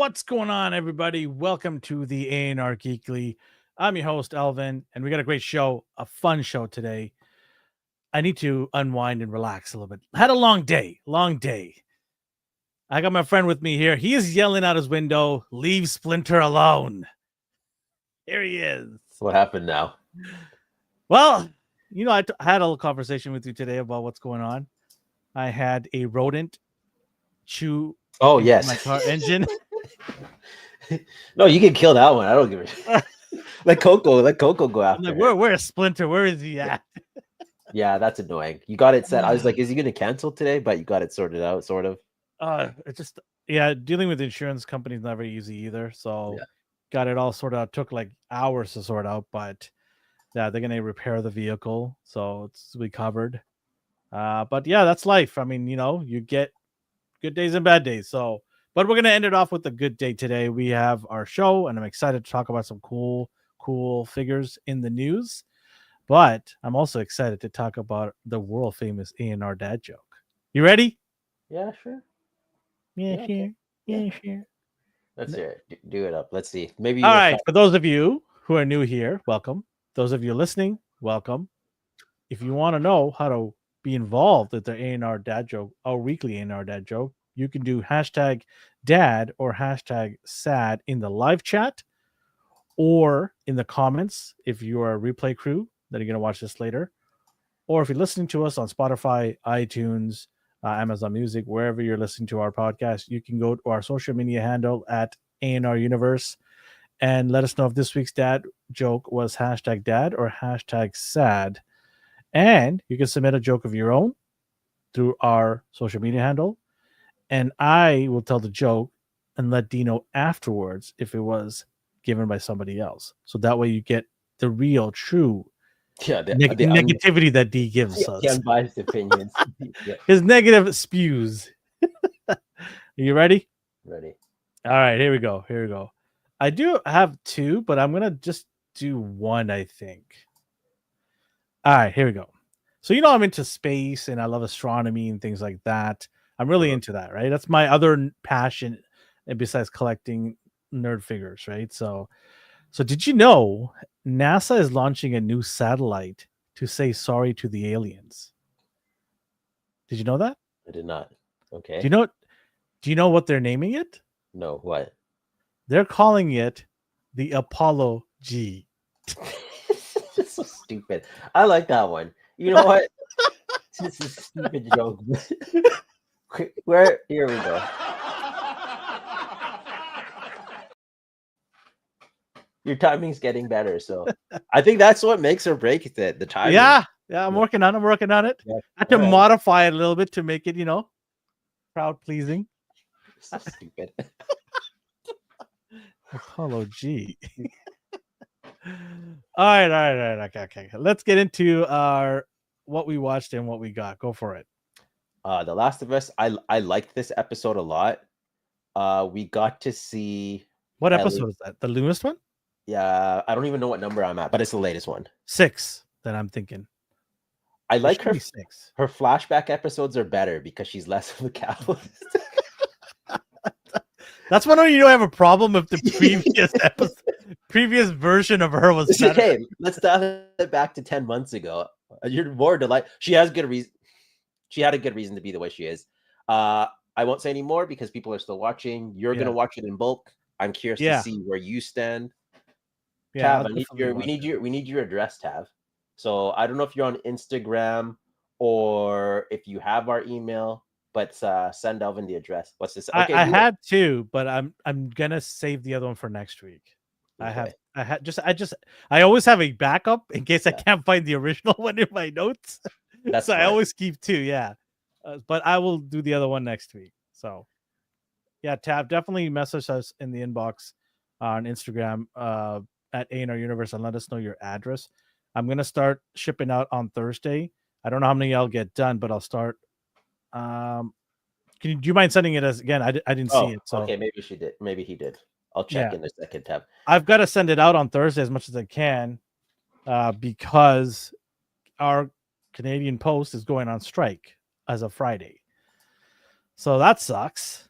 What's going on, everybody? Welcome to the ANR Geekly. I'm your host, Elvin, and we got a great show, a fun show today. I need to unwind and relax a little bit. Had a long day, long day. I got my friend with me here. He is yelling out his window, "Leave Splinter alone." Here he is. What happened now? Well, I had a little conversation with you today about what's going on. I had a rodent chew Oh, into yes. my car engine. No, you can kill that one. I don't give a shit. Let Coco go I'm after like, her. where's Splinter? Where is he at? Yeah, that's annoying. You got it set. I was like, is he going to cancel today? But you got it sorted out, sort of. It just dealing with insurance companies not very easy either. So Yeah. got it all sorted out. Took like hours to sort out, but yeah, they're gonna repair the vehicle, so it's recovered. But yeah, that's life. I mean, you get good days and bad days. So, but we're gonna end it off with a good day today. We have our show, and I'm excited to talk about some cool figures in the news. But I'm also excited to talk about the world famous ANR dad joke. You ready? Yeah, sure. Yeah, Yeah, sure. okay. Yeah, sure. Let's hear it. Do it up. Let's see. Maybe All we'll right. start. For those of you who are new here, welcome. Those of you listening, welcome. If you want to know how to be involved with the ANR dad joke, our weekly ANR dad joke, you can do hashtag dad or hashtag sad in the live chat or in the comments if you are a replay crew that are going to watch this later. Or if you're listening to us on Spotify, iTunes, Amazon Music, wherever you're listening to our podcast, you can go to our social media handle at ANR Universe and let us know if this week's dad joke was hashtag dad or hashtag sad. And you can submit a joke of your own through our social media handle. And I will tell the joke and let Dee know afterwards if it was given by somebody else. So that way you get the real, true Yeah, negativity that D gives the us. unbiased opinions. Yeah, His negative spews. Are you ready? ready. All right, here we go. Here we go. I do have two, but I'm gonna just do one, I think. All right, here we go. So I'm into space and I love astronomy and things like that. I'm really into that, right? That's my other passion besides collecting nerd figures, right? So did you know NASA is launching a new satellite to say sorry to the aliens? Did you know that? I did not. Do Okay. you know do you know what they're naming it? No, what? They're calling it the Apollo G. It's so stupid. I like that one. You know what? This is a stupid joke. Where? Here we go. Your timing's getting better, so I think that's what makes or breaks it. The timing. Yeah, I'm working on it. Yeah. I had to All right. modify it a little bit to make it, crowd pleasing. So stupid. Apollo G. All right. Okay. Let's get into our what we watched and what we got. Go for it. The Last of Us. I liked this episode a lot. We got to see What Ellie. episode is that? The newest one? Yeah, I don't even know what number I'm at, but it's the latest one. 6. That I'm thinking. I like her. 6. Her flashback episodes are better because she's less of a catalyst. That's when you don't have a problem with the previous episode, previous version of her was better. Hey, let's dial it back to 10 months ago. You're more delighted. She has good reason. She had a good reason to be the way she is. I won't say any more because people are still watching. You're gonna watch it in bulk. I'm curious to see where you stand. Yeah, Tav, we need your address, Tav. So I don't know if you're on Instagram or if you have our email, but send Elvin the address. What's this? Okay, I had 2, but I'm gonna save the other one for next week. Okay. I always have a backup in case I can't find the original one in my notes. That's so smart. I always keep 2, yeah. But I will do the other one next week. So yeah, Tab, definitely message us in the inbox on Instagram at ANR Universe and let us know your address. I'm gonna start shipping out on Thursday. I don't know how many I'll get done, but I'll start. Do you mind sending it as again? I didn't see it. So okay, maybe she did. Maybe he did. I'll check in a second, Tab. I've got to send it out on Thursday as much as I can, because our Canadian Post is going on strike as of Friday. So that sucks.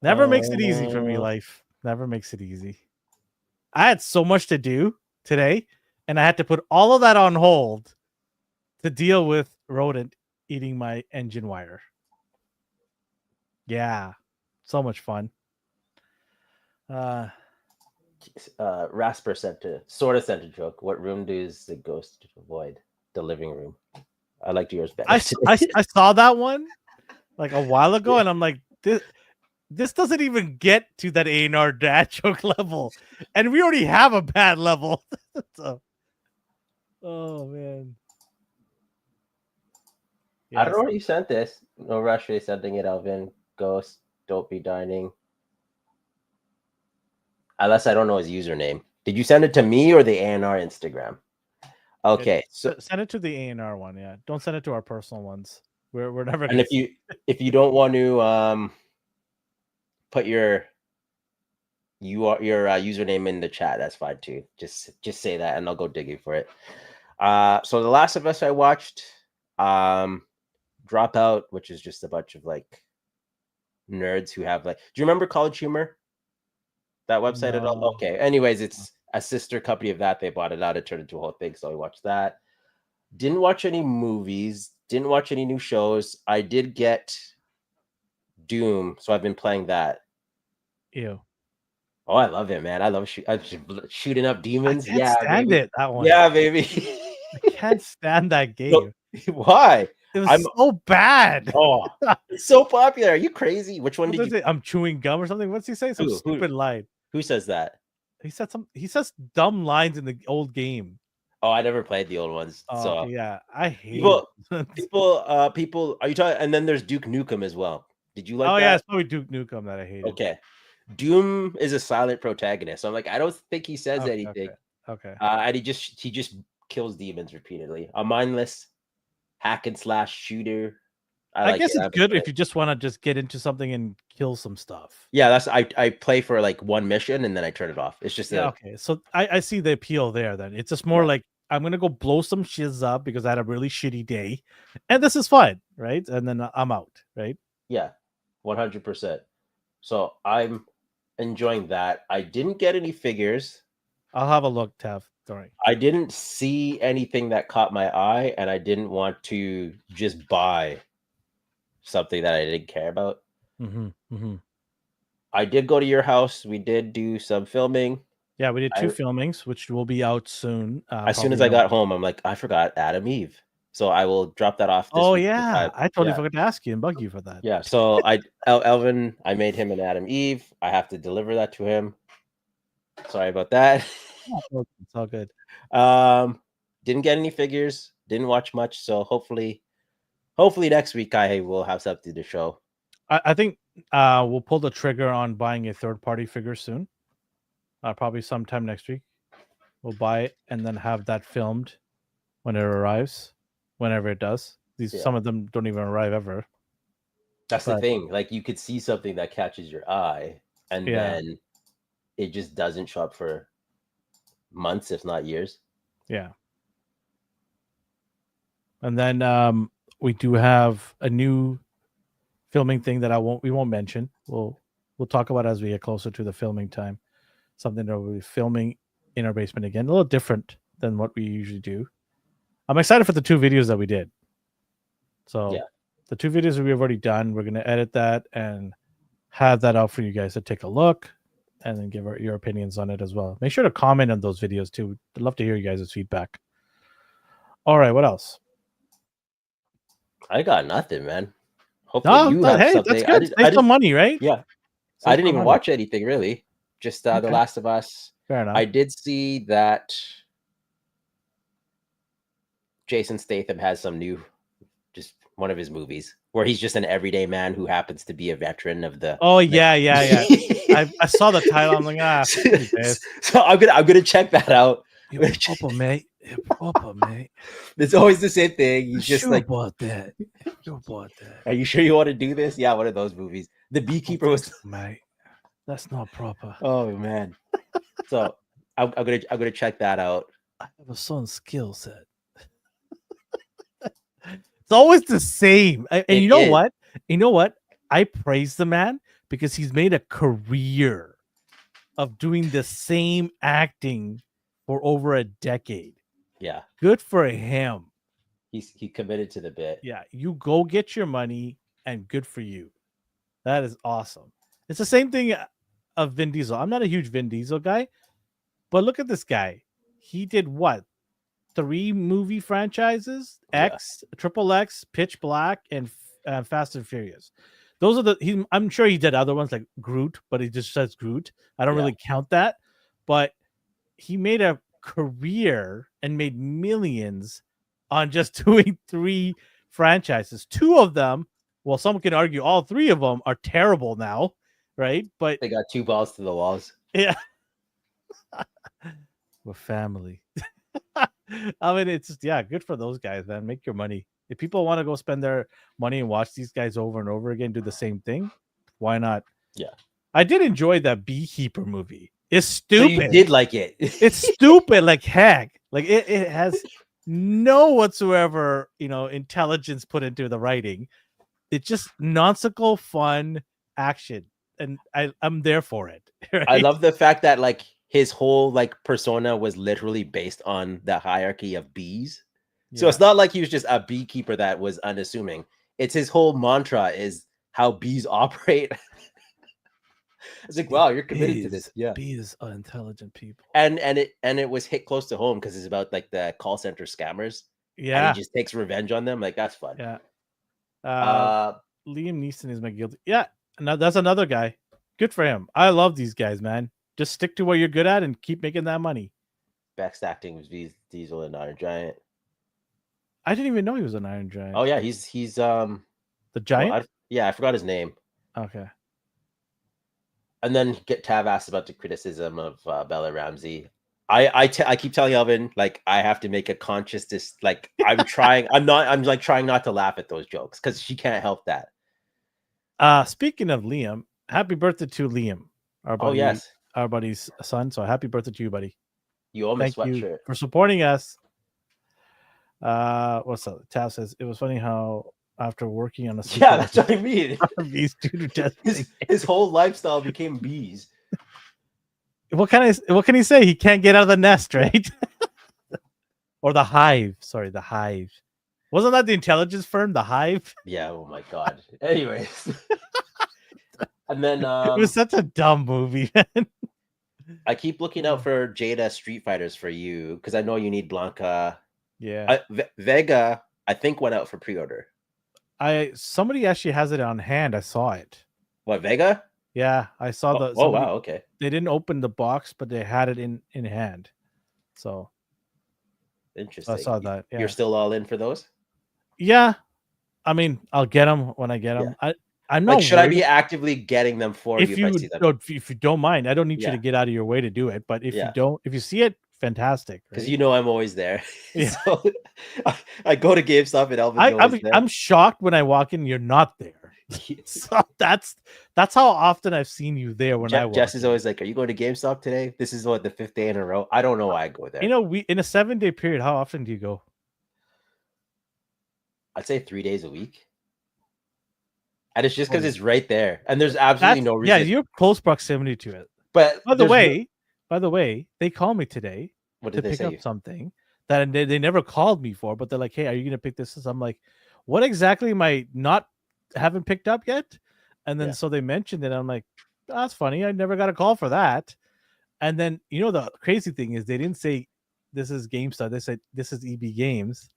Never makes it easy for me, life. Never makes it easy. I had so much to do today, and I had to put all of that on hold to deal with rodent eating my engine wire. Yeah, so much fun. Rasper sent a joke. What room does the ghost avoid? The living room. I liked yours better. I saw that one like a while ago, and I'm like, this doesn't even get to that ANR dad joke level, and we already have a bad level. So, oh man. Yes. I don't know what you sent this. No rush for sending it, Alvin. Ghost, don't be dining. Unless I don't know his username. Did you send it to me or the ANR Instagram? Okay, so send it to the ANR one. Yeah, don't send it to our personal ones. We're never. And if you don't want to put your username in the chat, that's fine too. Just say that, and I'll go digging for it. So The Last of Us I watched. Dropout, which is just a bunch of like nerds who have like. Do you remember College Humor? That website at all? Okay. Anyways, it's a sister company of that. They bought it out. It turned into a whole thing. So I watched that. Didn't watch any movies. Didn't watch any new shows. I did get Doom, so I've been playing that. Ew. Oh, I love it, man. I love shooting up demons. I can't stand baby. it. That one. Yeah, baby. I can't stand that game. Why? It was so bad. Oh, it's so popular. Are you crazy? Which one did you say? I'm chewing gum or something. What's he say? Some stupid line. Who says that? He says dumb lines in the old game. Oh, I never played the old ones. Oh, so yeah, I hate people. Are you talking? And then there's Duke Nukem as well. Did you like that? Oh yeah, it's probably Duke Nukem that I hated. Okay. Doom is a silent protagonist. So I'm like, I don't think he says anything. Okay. And he just kills demons repeatedly. A mindless hack and slash shooter. I guess it's good if you just want to just get into something and kill some stuff. Yeah, I play for like one mission and then I turn it off. It's just okay. So I see the appeal there. Then it's just more like I'm gonna go blow some shiz up because I had a really shitty day, and this is fun, right? And then I'm out, right? Yeah, 100%. So I'm enjoying that. I didn't get any figures. I'll have a look, Tav. Sorry. I didn't see anything that caught my eye, and I didn't want to just buy something that I didn't care about. I did go to your house. We did do some filming. Yeah, we did 2 filmings, which will be out soon. As soon as I got home, I'm like, I forgot Adam Eve. So I will drop that off. Oh yeah, I totally forgot to ask you and bug you for that. Yeah, so Elvin, I made him an Adam Eve. I have to deliver that to him. Sorry about that. It's all good. Didn't get any figures. Didn't watch much. So hopefully next week I will have something to show. I think we'll pull the trigger on buying a third-party figure soon. Probably sometime next week. We'll buy it and then have that filmed when it arrives, whenever it does. Some of them don't even arrive ever. That's the thing. Like you could see something that catches your eye, and then it just doesn't show up for months, if not years. Yeah. And then we do have a new filming thing that we won't mention. We'll talk about as we get closer to the filming time. Something that we'll be filming in our basement again, a little different than what we usually do. I'm excited for the 2 videos that we did. So the 2 videos that we've already done, we're going to edit that and have that out for you guys to take a look and then give your opinions on it as well. Make sure to comment on those videos too. I'd love to hear you guys' feedback. All right, what else? I got nothing, man. Hopefully you have something. That's good. Save some money, right? Yeah. I didn't even watch anything really. Just The Last of Us. Fair enough. I did see that Jason Statham has some new, just one of his movies where he's just an everyday man who happens to be a veteran of the. Oh yeah. I saw the title. I'm like, so I'm gonna check that out. You're proper, mate. You're proper, mate. It's always the same thing. He's just sure like, about that. Sure about that. Are you sure you want to do this? Yeah, one of those movies. The Beekeeper was, mate. That's not proper. Oh man. So I'm gonna check that out. I have a certain skill set. It's always the same. And you know what? I praise the man because he's made a career of doing the same acting for over a decade. Yeah. Good for him. He committed to the bit. Yeah, you go get your money and good for you. That is awesome. It's the same thing of Vin Diesel. I'm not a huge Vin Diesel guy, but look at this guy. He did what? 3 movie franchises: Yeah. X, Triple X, Pitch Black, and Fast and Furious. Those are I'm sure he did other ones like Groot, but he just says Groot. I don't Yeah. really count that, but he made a career and made millions on just doing 3 franchises. 2 of them, well, some can argue all 3 of them are terrible now, right? But They got 2 balls to the walls. yeah, we're family. I mean, it's just, yeah, good for those guys, man. Make your money. If people want to go spend their money and watch these guys over and over again do the same thing, why not? Yeah. I did enjoy that Beekeeper movie. It's So you stupid. did like it. It's stupid like heck. Like it has no whatsoever, intelligence put into the writing. It's just nonsensical fun action. And I'm there for it. Right? I love the fact that like his whole like persona was literally based on the hierarchy of bees. So Yeah. it's not like he was just a beekeeper that was unassuming. It's his whole mantra is how bees operate. It's like, wow, you're committed to this. Yeah. Bees are intelligent people. And it was hit close to home because it's about like the call center scammers. And he Yeah. just takes revenge on them. Like that's fun. Yeah. Uh Liam Neeson is my guilty. Yeah. No, that's another guy. Good for him. I love these guys, man. Just stick to what you're good at and keep making that money. best acting was Diesel and Iron Giant. I didn't even know he was an Iron Giant. Oh yeah, he's the Giant. Well, I forgot his name. Okay. And then Tav asked about the criticism of Bella Ramsey. I keep telling Elvin like I have to make a conscious like I'm trying. I'm like trying not to laugh at those jokes because she can't help that. Speaking of Liam, happy birthday to Liam, our buddy, yes, our buddy's son. So happy birthday to you, buddy. You owe me a Thank you sweatshirt for supporting us. What's up? Tav says it was funny how after working on a yeah, that's what I mean. Bees due to his whole lifestyle became bees. What can he say? He can't get out of the nest, right? Or the hive. Sorry, the hive. Wasn't that the intelligence firm, the Hive? Yeah. Oh my god. Anyways, and then it was such a dumb movie, man. I keep looking out for Jada Street Fighters for you because I know you need Blanca. Yeah. Vega, I think went out for pre-order. Somebody actually has it on hand. I saw it. What, Vega? Yeah, I saw the. Oh wow, okay. They didn't open the box, but they had it in hand. So interesting. I saw that. Yeah. You're still all in for those? Yeah, I mean, I'll get them when I get them. Yeah. I'm not. Like, should I be actively getting them for you if I see them? If you don't mind, I don't need you to get out of your way to do it. But if you don't, if you see it, fantastic. Because you know I'm always there. Yeah. So I go to GameStop and Elvin's always there. I'm shocked when I walk in, you're not there. So that's how often I've seen you there when I walk. Jess is always like, "Are you going to GameStop today?" This is what the 5th day in a row. I don't know why I go there. We in a 7-day period. How often do you go? I'd say 3 days a week. And it's just because it's right there, and there's absolutely no reason. Yeah, you're close proximity to it. But by the way, they called me today to pick up something that they never called me for, but they're like, "Hey, are you going to pick this?" I'm like, "What exactly am I haven't picked up yet?" And then so they mentioned it. I'm like, oh, "That's funny. I never got a call for that." And then the crazy thing is they didn't say this is GameStop. They said this is EB Games.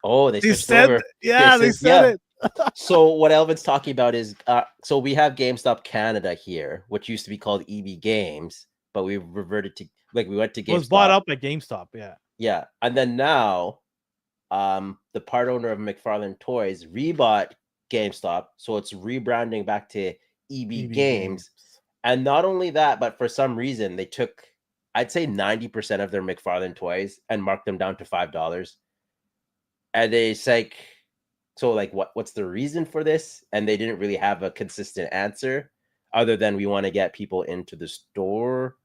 Oh, they said over. Yeah, they said it. So what Elvin's talking about is so we have GameStop Canada here, which used to be called EB Games, but we reverted to we went to GameStop. It was bought up by GameStop, yeah. Yeah. And then now the part owner of McFarlane Toys rebought GameStop, so it's rebranding back to EB Games. And not only that, but for some reason they took I'd say 90% of their McFarlane toys and marked them down to $5. And it's like so what's the reason for this? And they didn't really have a consistent answer other than we want to get people into the store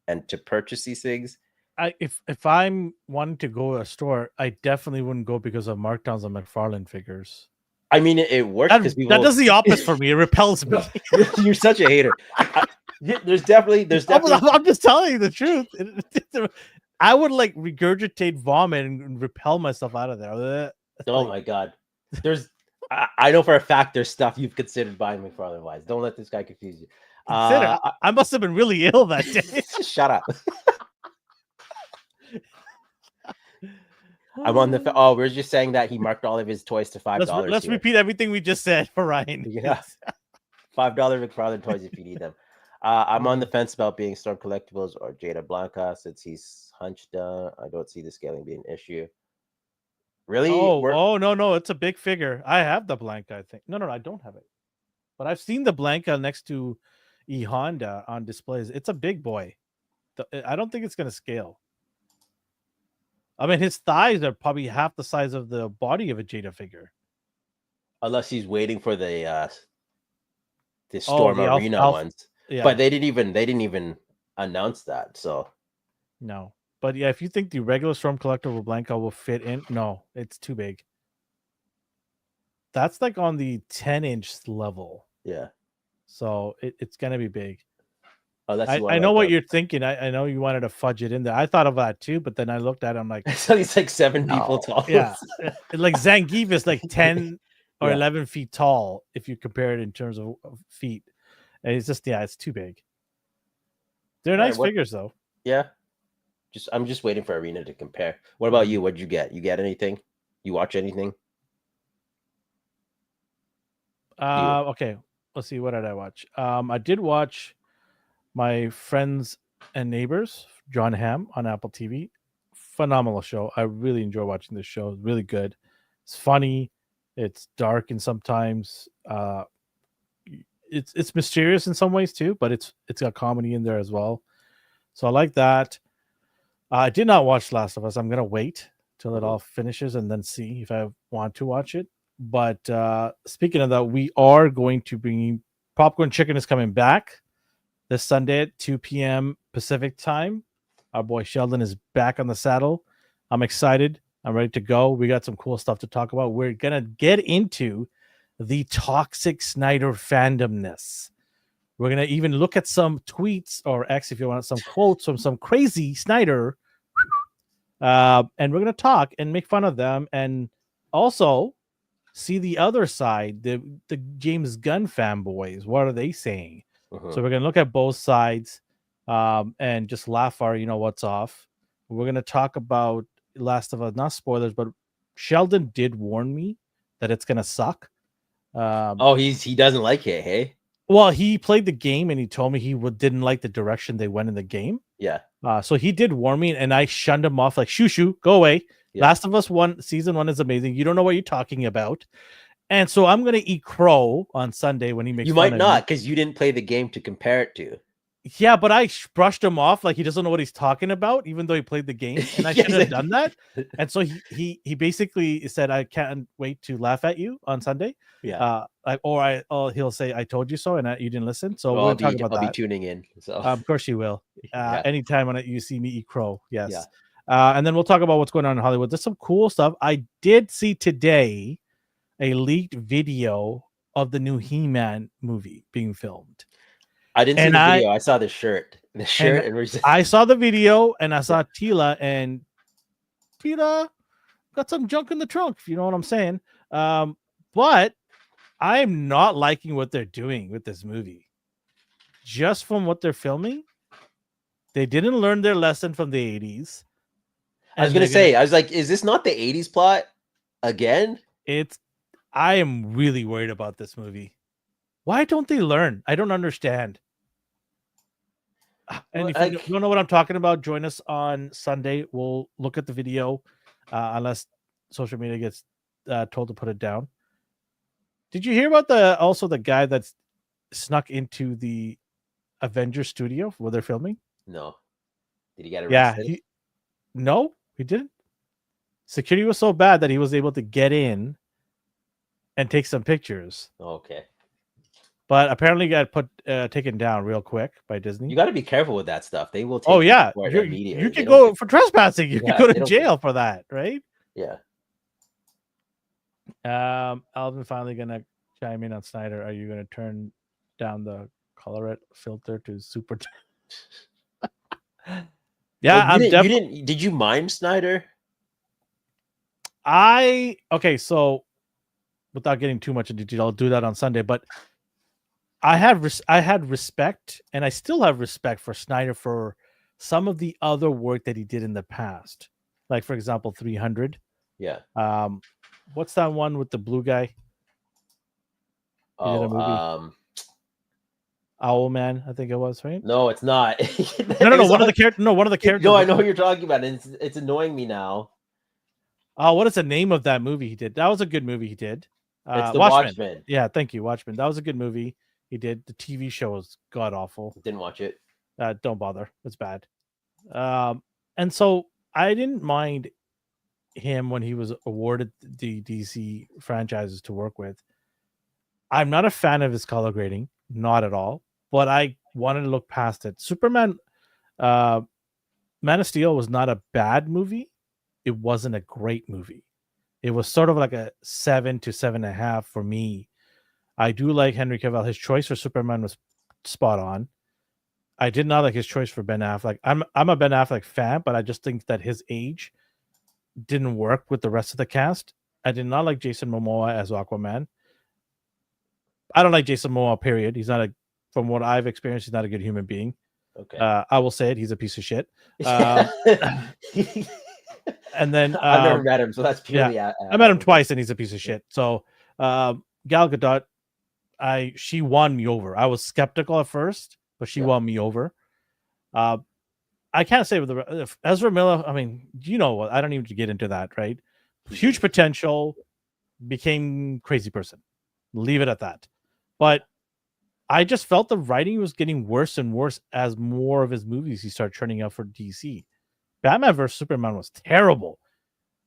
and to purchase these things. If I'm wanting to go to a store, I definitely wouldn't go because of markdowns on McFarlane figures. I mean, it works because That does the opposite for me. It repels me. You're such a hater. There's definitely. I'm just telling you the truth. I would like regurgitate vomit and repel myself out of there. Oh my god. I know for a fact there's stuff you've considered buying me for otherwise. Don't let this guy confuse you. Consider I must have been really ill that day. Shut up. I'm on the. Oh, we're just saying that he marked all of his toys to $5. Let's repeat everything we just said for Ryan. Yeah, $5 McFarlane toys if you need them. I'm on the fence about being Storm Collectibles or Jada Blanca since he's hunched down. I don't see the scaling being an issue. Really? Oh no, it's a big figure. I have the Blanca, I think. No, I don't have it. But I've seen the Blanca next to E Honda on displays. It's a big boy. I don't think it's going to scale. I mean, his thighs are probably half the size of the body of a Jada figure. Unless he's waiting for the Storm Arena ones. Yeah. But they didn't even announce that. So no. But yeah, if you think the regular Storm Collectible Blanca will fit in, no, it's too big. That's like on the 10-inch level. Yeah. So it's gonna be big. I know what you're thinking. I know you wanted to fudge it in there. I thought of that too, but then I looked at it, I'm like, so he's like 7 people tall. Yeah. Like Zangief is like 10 or 11 feet tall if you compare it in terms of feet. And it's just, it's too big. They're nice figures though. Yeah. I'm just waiting for Arena to compare. What about you? What'd you get? You get anything? You watch anything? Okay. Let's see. What did I watch? I did watch My Friends and Neighbors, John Hamm on Apple TV. Phenomenal show. I really enjoy watching this show. It's really good. It's funny. It's dark and sometimes it's mysterious in some ways too, but it's got comedy in there as well. So I like that. I did not watch Last of Us. I'm gonna wait till it all finishes and then see if I want to watch it. But speaking of that, we are going to bring Popcorn Chicken is coming back this Sunday at 2 p.m. Pacific time. Our boy Sheldon is back on the saddle. I'm excited. I'm ready to go. We got some cool stuff to talk about. We're going to get into the toxic Snyder fandomness. We're going to even look at some tweets, or X if you want, some quotes from some crazy Snyder. And we're going to talk and make fun of them and also see the other side, the James Gunn fanboys. What are they saying? So we're going to look at both sides and just laugh our, what's off. We're going to talk about Last of Us, not spoilers, but Sheldon did warn me that it's going to suck. He doesn't like it, hey? Well, he played the game and he told me he didn't like the direction they went in the game. Yeah. So he did warn me and I shunned him off like, shoo, go away. Yeah. Last of Us season 1 is amazing. You don't know what you're talking about. And so I'm going to eat crow on Sunday when he makes You fun might not because you didn't play the game to compare it to. Yeah, but I brushed him off like he doesn't know what he's talking about, even though he played the game. And I should have done that. And so he basically said, I can't wait to laugh at you on Sunday. Yeah. He'll say, I told you so, and you didn't listen. So I'll be tuning in. So of course you will. Anytime when you see me eat crow. Yes. Yeah. And then we'll talk about what's going on in Hollywood. There's some cool stuff. I did see today a leaked video of the new He-Man movie being filmed. I didn't see the video. I saw the shirt. I saw the video and I saw Tila, and Tila got some junk in the trunk, if you know what I'm saying. But I'm not liking what they're doing with this movie. Just from what they're filming, they didn't learn their lesson from the 80s. I was going to say, I was like, is this not the 80s plot again? I am really worried about this movie. Why don't they learn? I don't understand. And if you don't know what I'm talking about, join us on Sunday. We'll look at the video unless social media gets told to put it down. Did you hear about the guy that's snuck into the Avengers studio where they're filming? No. Did he get arrested? Yeah. No, he didn't. Security was so bad that he was able to get in and take some pictures. Okay. But apparently got taken down real quick by Disney. You got to be careful with that stuff. They will take immediately. You can go for trespassing. You can go to jail for that, right? Yeah. Alvin finally gonna chime in on Snyder. Are you gonna turn down the colorette filter to super? Oh, Yeah, I'm you definitely. didn't. Did you mind Snyder? Okay. So without getting too much into detail, I'll do that on Sunday. But I had respect, and I still have respect for Snyder for some of the other work that he did in the past. Like for example, 300. Yeah. Um, what's that one with the blue guy? He did a Oh, movie, Owl Man, I think it was, right? no, it's not. No. It was One of on. the characters. No, one of the No, characters. I know what you're talking about, and it's annoying me now. Oh, what is the name of that movie he did? That was a good movie he did. It's The Watchmen. Watchmen. Yeah, thank you, Watchmen. That was a good movie he did. The TV show was god awful. Didn't watch it. Don't bother. It's bad. Um, and so I didn't mind him when he was awarded the DC franchises to work with. I'm not a fan of his color grading, not at all. But I wanted to look past it. Superman, uh, Man of Steel was not a bad movie. It wasn't a great movie. It was sort of like a 7 to 7.5 for me. I do like Henry Cavill. His choice for Superman was spot on. I did not like his choice for Ben Affleck. I'm a Ben Affleck fan, but I just think that his age didn't work with the rest of the cast. I did not like Jason Momoa as Aquaman. I don't like Jason Momoa. Period. He's not a. From what I've experienced, he's not a good human being. Okay. I will say it. He's a piece of shit. And then I've never met him, so that's yeah, purely. I met him twice, and he's a piece of shit. So Gal Gadot, she won me over. I was skeptical at first, but she won me over. I can't say with the Ezra Miller. I mean, you know what? I don't even get into that, right? Huge potential, became crazy person. Leave it at that. But I just felt the writing was getting worse and worse as more of his movies he started churning out for DC. Batman vs Superman was terrible,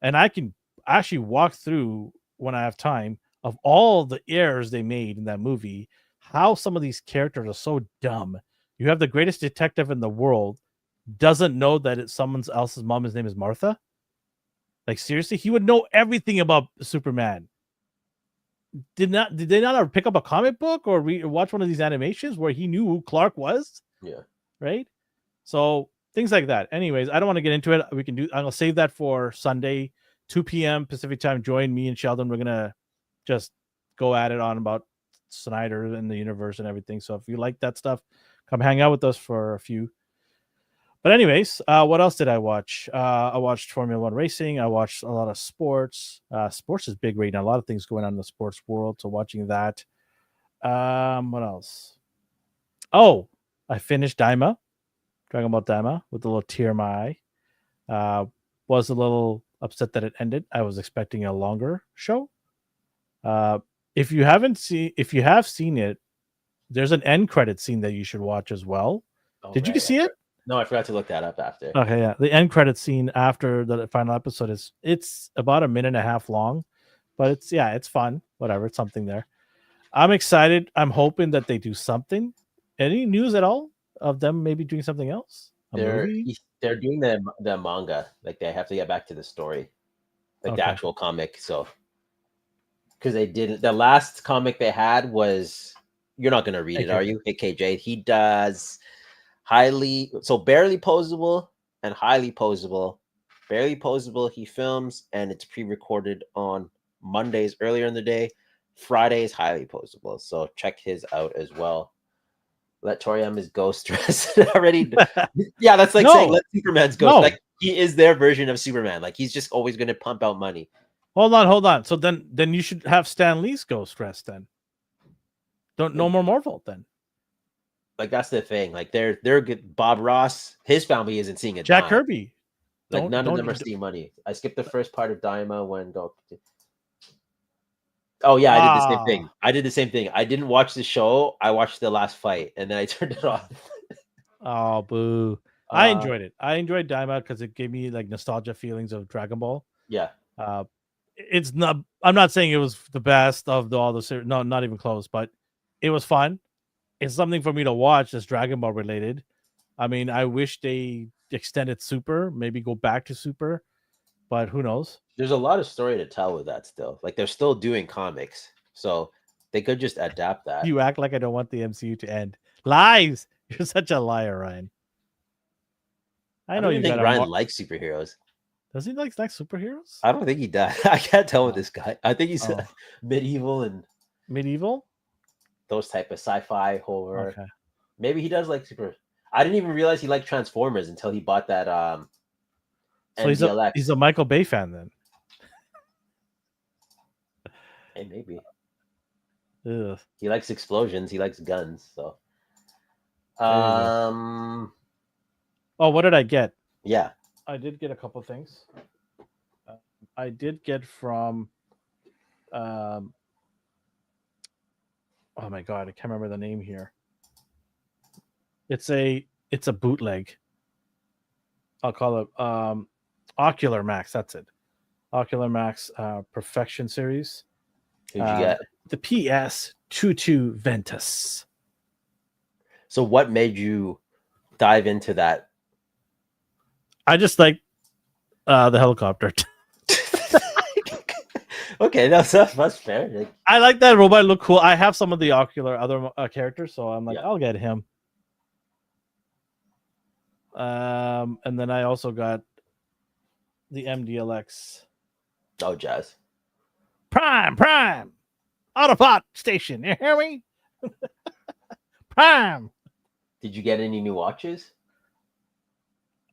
and I can actually walk through when I have time of all the errors they made in that movie. How some of these characters are so dumb. You have the greatest detective in the world doesn't know that it's someone else's mom. His name is Martha. Like seriously, he would know everything about Superman. Did they not ever pick up a comic book or watch one of these animations where he knew who Clark was? Yeah. Right. So things like that. Anyways, I don't want to get into it. We can do. I'm gonna save that for Sunday, 2 p.m. Pacific time. Join me and Sheldon. We're gonna just go at it on about Snyder and the universe and everything. So if you like that stuff, come hang out with us for a few. But anyways, what else did I watch? I watched Formula One racing. I watched a lot of sports. Sports is big right now. A lot of things going on in the sports world. So watching that. What else? Oh, I finished Daima, Dragon Ball Daima, with a little tear in my eye. Was a little upset that it ended. I was expecting a longer show. Uh, if you have seen it, there's an end credit scene that you should watch as well. Oh, Did you right. see it? No, I forgot to look that up after. Okay, yeah. The end credit scene after the final episode it's about a minute and a half long, but it's fun. Whatever, it's something there. I'm excited. I'm hoping that they do something. Any news at all of them maybe doing something else? A movie? They're doing the manga. Like they have to get back to the story, like the Okay. actual comic. So because they didn't, the last comic they had was, you're not gonna read it, are AKJ. you? Hey KJ, he does barely posable and highly posable. Barely posable, he films and it's pre-recorded on Mondays earlier in the day. Fridays highly posable. So check his out as well. Let Toriyama's ghost dress already. Yeah, that's like saying No, let Superman's ghost. no. Like he is their version of Superman. Like he's just always going to pump out money. Hold on. So then you should have Stan Lee's Ghost dress then. Don't no more Marvel then. Like that's the thing. Like they're good. Bob Ross, his family isn't seeing a Jack dime. Kirby. Like none of them are seeing money. I skipped the first part of Daima when go. Oh yeah, I did the same thing. I didn't watch the show. I watched the last fight and then I turned it off. Oh boo. I enjoyed it. I enjoyed Daima because it gave me like nostalgia feelings of Dragon Ball. Yeah. It's not. I'm not saying it was the best of all the series. No, not even close. But it was fun. It's something for me to watch that's Dragon Ball related. I mean, I wish they extended Super. Maybe go back to Super. but who knows? There's a lot of story to tell with that still. Like they're still doing comics, so they could just adapt that. You act like I don't want the MCU to end. Lies. You're such a liar, Ryan. I I know don't even you got think a Ryan likes superheroes. Does he like superheroes? I don't think he does. I can't tell with Oh. this guy. I think he's Oh. medieval and Medieval? those type of sci-fi horror. Okay. Maybe he does like super. I didn't even realize he liked Transformers until he bought that So MDLX. he's a Michael Bay fan then. Hey, maybe. Ugh. He likes explosions. He likes guns. So, There you go. Oh, what did I get? Yeah. I did get a couple things. I did get from oh my god, I can't remember the name here. It's a bootleg. I'll call it Ocular Max. That's it. Ocular Max Perfection series. Who'd you get? The PS22 Ventus. So what made you dive into that? I just like the helicopter. Okay, that's fair. Like, I like that robot. Look cool. I have some of the Ocular other characters, so I'm like, Yeah. I'll get him. And then I also got the MDLX. oh, jazz. Prime Autobot station. You hear me? Prime. Did you get any new watches?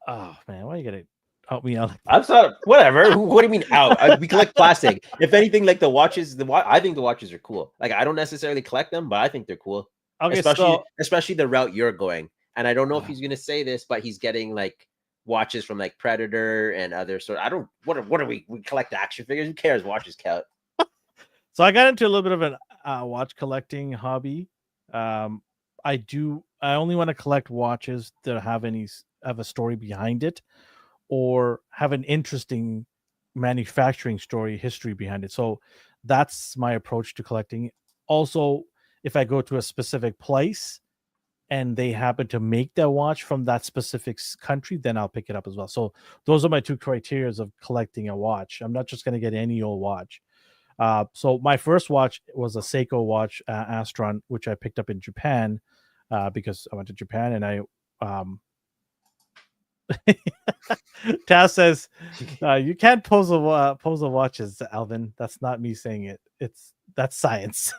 Oh man, why you gotta help me out? I'm sorry. Whatever. What do you mean out? We collect plastic. If anything, like the watches, I think the watches are cool. Like I don't necessarily collect them, but I think they're cool. Okay, especially the route you're going. And I don't know if he's gonna say this, but he's getting like watches from like Predator and other sort. I don't. What are we? We collect action figures. Who cares? Watches count. So I got into a little bit of an watch collecting hobby. I only want to collect watches that have a story behind it, or have an interesting manufacturing story history behind it. So that's my approach to collecting. Also, if I go to a specific place and they happen to make that watch from that specific country, then I'll pick it up as well. So those are my two criteria of collecting a watch. I'm not just going to get any old watch. So my first watch was a Seiko watch, Astron, which I picked up in Japan because I went to Japan and I Taz says you can't pose a watches, Alvin. That's not me saying it. That's science.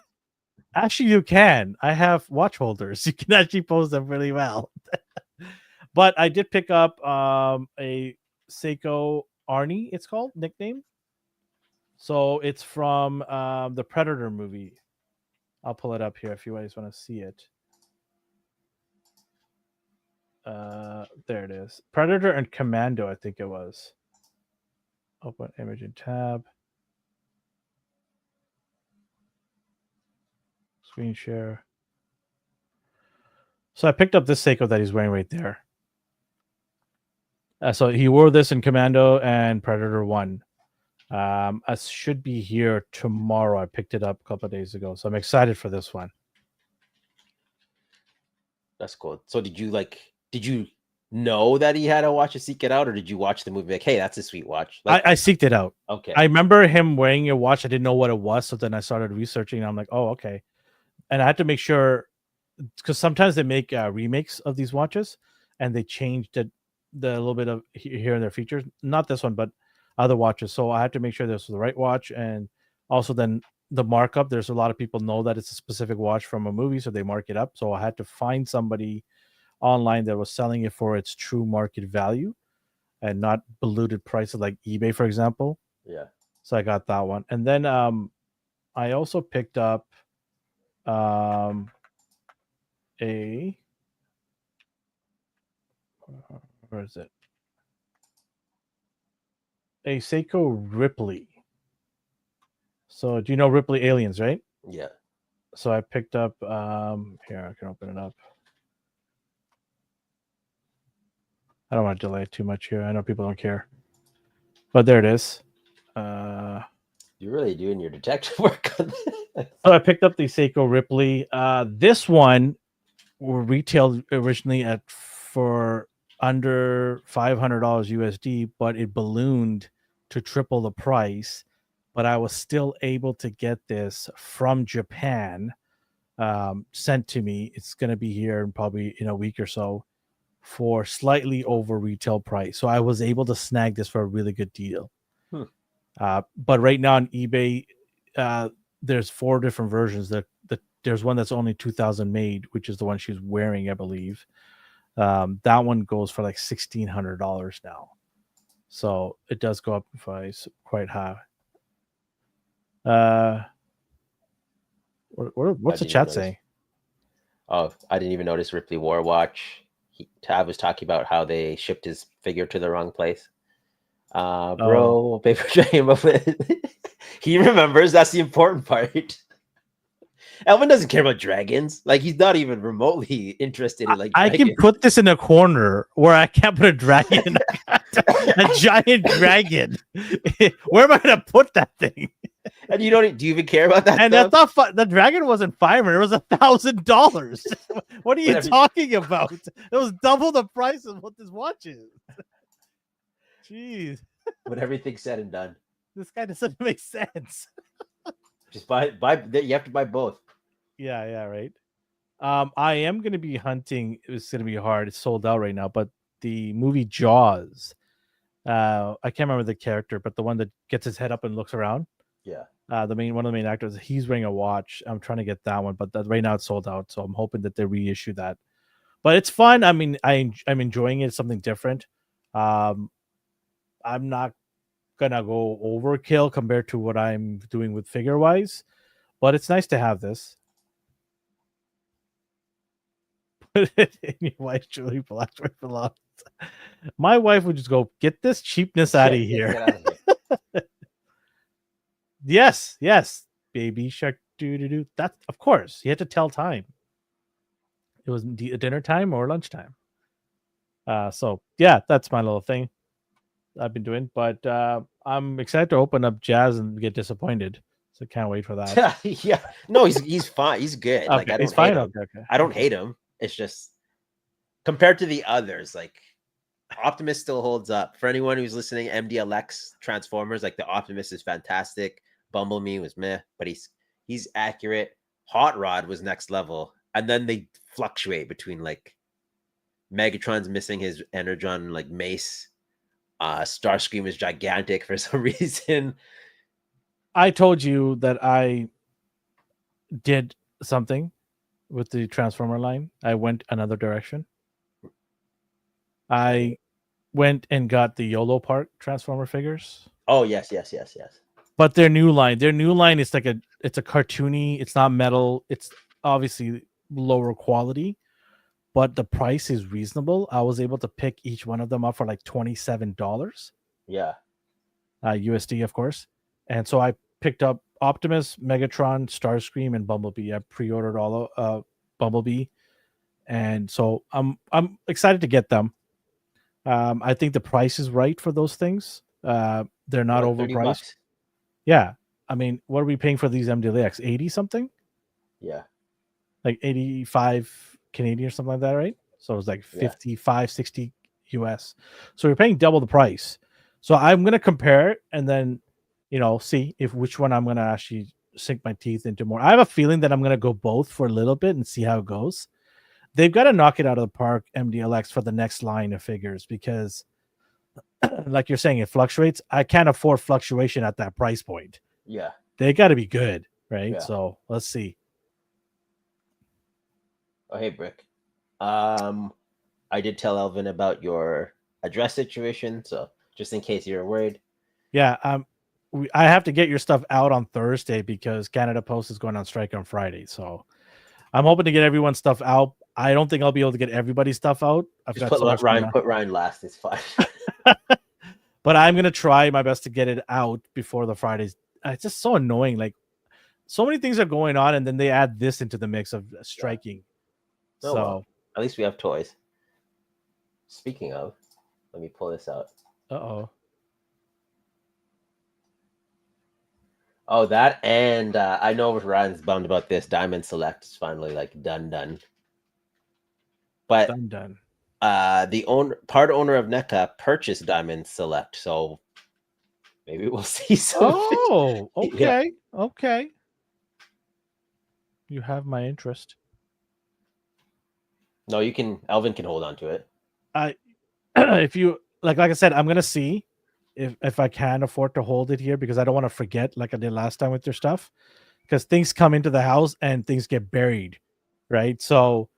Actually, you can. I have watch holders. You can actually pose them really well. But I did pick up a Seiko Arnie, it's called, nickname. So it's from the Predator movie. I'll pull it up here if you guys want to see it. There it is. Predator and Commando, I think it was. Open image and tab. Screen share. So I picked up this Seiko that he's wearing right there. So he wore this in Commando and Predator 1. I should be here tomorrow. I picked it up a couple of days ago. So I'm excited for this one. That's cool. So did you know that he had a watch to seek it out, or did you watch the movie like, hey, that's a sweet watch? Like, I seeked it out. Okay. I remember him wearing a watch. I didn't know what it was. So then I started researching. And I'm like, oh, okay. And I had to make sure, because sometimes they make remakes of these watches and they changed the little bit of here and there features. Not this one, but other watches. So I had to make sure this was the right watch. And also then the markup. There's a lot of people know that it's a specific watch from a movie, so they mark it up. So I had to find somebody online that was selling it for its true market value and not diluted prices like eBay, for example. Yeah. So I got that one. And then I also picked up a where is it? A Seiko Ripley. So do you know Ripley Aliens, right? Yeah. So I picked up here, I can open it up. I don't want to delay it too much here. I know people don't care. But there it is. You're really doing your detective work on this. So I picked up the Seiko Ripley. This one were retailed originally for under $500 USD, but it ballooned to triple the price, but I was still able to get this from Japan sent to me. It's going to be here in probably in a week or so for slightly over retail price. So I was able to snag this for a really good deal. But right now on eBay, there's 4 different versions. There's one that's only 2,000 made, which is the one she's wearing, I believe. That one goes for like $1,600 now. So it does go up in price quite high. What's the chat saying? Oh, I didn't even notice Ripley Warwatch. Tab was talking about how they shipped his figure to the wrong place. Bro, paper giant. He remembers. That's the important part. Elvin doesn't care about dragons. Like, he's not even remotely interested in like dragons. I can put this in a corner where I can't put a dragon. A giant dragon. Where am I gonna put that thing? And you don't. Do you even care about that? And I thought the dragon wasn't $500; it was $1,000. What are you talking about? It was double the price of what this watch is. Jeez. When everything's said and done, this guy doesn't make sense. Just buy. You have to buy both. Yeah, right. I am going to be hunting. It's going to be hard. It's sold out right now. But the movie Jaws, I can't remember the character, but the one that gets his head up and looks around. Yeah. One of the main actors, he's wearing a watch. I'm trying to get that one, but right now it's sold out. So I'm hoping that they reissue that. But it's fun. I mean, I'm enjoying it. It's something different. I'm not gonna go overkill compared to what I'm doing with figure wise, but it's nice to have this. Put it in your wife's Julie Blackburn belongs. My wife would just go, get this cheapness out of here. Get out of here. Yes, baby shark doo. That, of course, you had to tell time. It was dinner time or lunchtime. So yeah, that's my little thing I've been doing. But I'm excited to open up Jazz and get disappointed. So can't wait for that. Yeah, no, he's fine. He's good. Okay, like I don't hate him. Okay. I don't hate him. It's just compared to the others, like Optimus still holds up. For anyone who's listening, MDLX Transformers, like the Optimus is fantastic. Bumblebee was meh, but he's accurate. Hot Rod was next level, and then they fluctuate between like Megatron's missing his Energon like mace. Starscream is gigantic for some reason. I told you that I did something with the Transformer line. I went another direction. I went and got the YOLO Park Transformer figures. Oh, yes. But their new line is like it's a cartoony, it's not metal, it's obviously lower quality, but the price is reasonable. I was able to pick each one of them up for like $27. Yeah. USD, of course. And so I picked up Optimus, Megatron, Starscream, and Bumblebee. I pre-ordered all of Bumblebee. And so I'm excited to get them. I think the price is right for those things. They're not overpriced. Yeah. I mean, what are we paying for these MDLX? 80 something? Yeah. Like 85 Canadian or something like that, right? So it's like 55, 60 US. So you're paying double the price. So I'm going to compare it and then, see which one I'm going to actually sink my teeth into more. I have a feeling that I'm going to go both for a little bit and see how it goes. They've got to knock it out of the park, MDLX, for the next line of figures because, like you're saying, it fluctuates. I can't afford fluctuation at that price point. Yeah. They got to be good, right? Yeah. So let's see. Oh, hey, Brick. I did tell Elvin about your address situation, so just in case you're worried. Yeah, I have to get your stuff out on Thursday because Canada Post is going on strike on Friday. So I'm hoping to get everyone's stuff out. I don't think I'll be able to get everybody's stuff out. Put Ryan last. It's fine. But I'm gonna try my best to get it out before the Fridays. It's just so annoying. Like so many things are going on, and then they add this into the mix of striking. Yeah. Well, at least we have toys. Speaking of, let me pull this out. Oh, that and I know Ryan's bummed about this. Diamond Select is finally like done. But done. The part owner of NECA purchased Diamond Select, so maybe we'll see some. Oh, Yeah. okay. Okay. You have my interest. No, you can. Elvin can hold on to it. I if you like I said, I'm gonna see if I can afford to hold it here because I don't want to forget like I did last time with your stuff. Because things come into the house and things get buried, right? So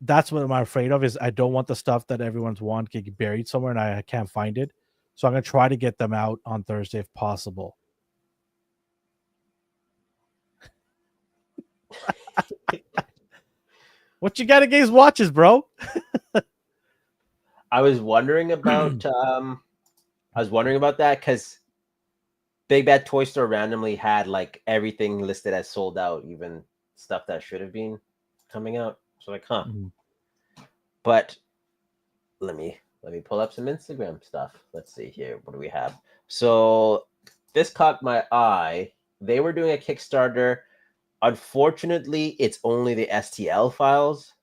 that's what I'm afraid of is I don't want the stuff that everyone's want to get buried somewhere and I can't find it. So I'm gonna try to get them out on Thursday if possible. What you got against watches, bro? I was wondering about that because Big Bad Toy Store randomly had like everything listed as sold out, even stuff that should have been coming out. So like, huh. Mhm. But let me pull up some Instagram stuff. Let's see here. What do we have? So this caught my eye. They were doing a Kickstarter. Unfortunately, it's only the STL files.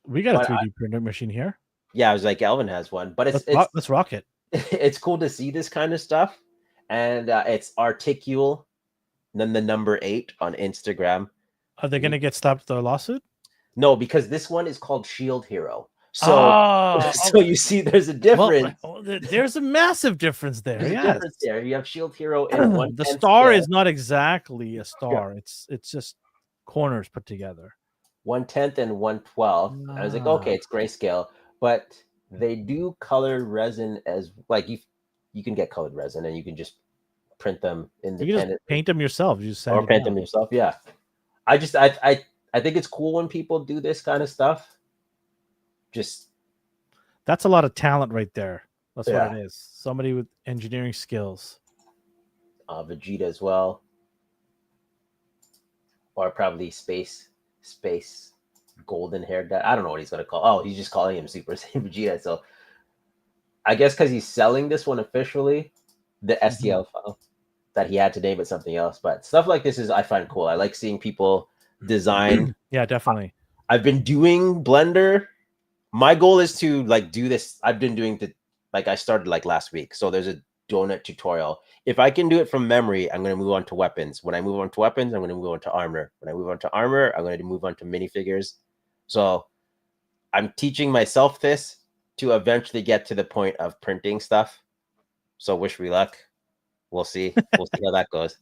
We got a But 3D printer machine here. yeah, I was like, Elvin has one. But Let's rock it. it's cool to see this kind of stuff. And it's Articule, then the number 8 on Instagram. Are they gonna get slapped with a lawsuit? No, because this one is called Shield Hero. So, Oh, so you see, there's a difference. Well, there's a massive difference there. There's a Yes. difference there. You have Shield Hero in one. The star is not exactly a star. It's just corners put together. 1/10 and 1/12. I was like, okay, Ah. it's grayscale, but they do colored resin as like you can get colored resin and you can just print them You can independently just paint them yourself. You just sand or it paint down. them yourself. Yeah, I think it's cool when people do this kind of stuff. Just That's a lot of talent right there. That's Yeah. what it is. Somebody with engineering skills. Vegeta as well, or probably space golden haired guy. I don't know what he's gonna call. Oh, he's just calling him Super Saiyan Vegeta. So I guess because he's selling this one officially, the STL file that he had to name it something else. But stuff like this is I find cool. I like seeing people design. Yeah, definitely. I've been doing Blender. My goal is to like do this. I've been doing I started like last week. So there's a donut tutorial. If I can do it from memory, I'm going to move on to weapons. When I move on to weapons, I'm going to move on to armor. When I move on to armor, I'm going to move on to minifigures. So I'm teaching myself this to eventually get to the point of printing stuff. So wish me luck. We'll see. We'll see how that goes.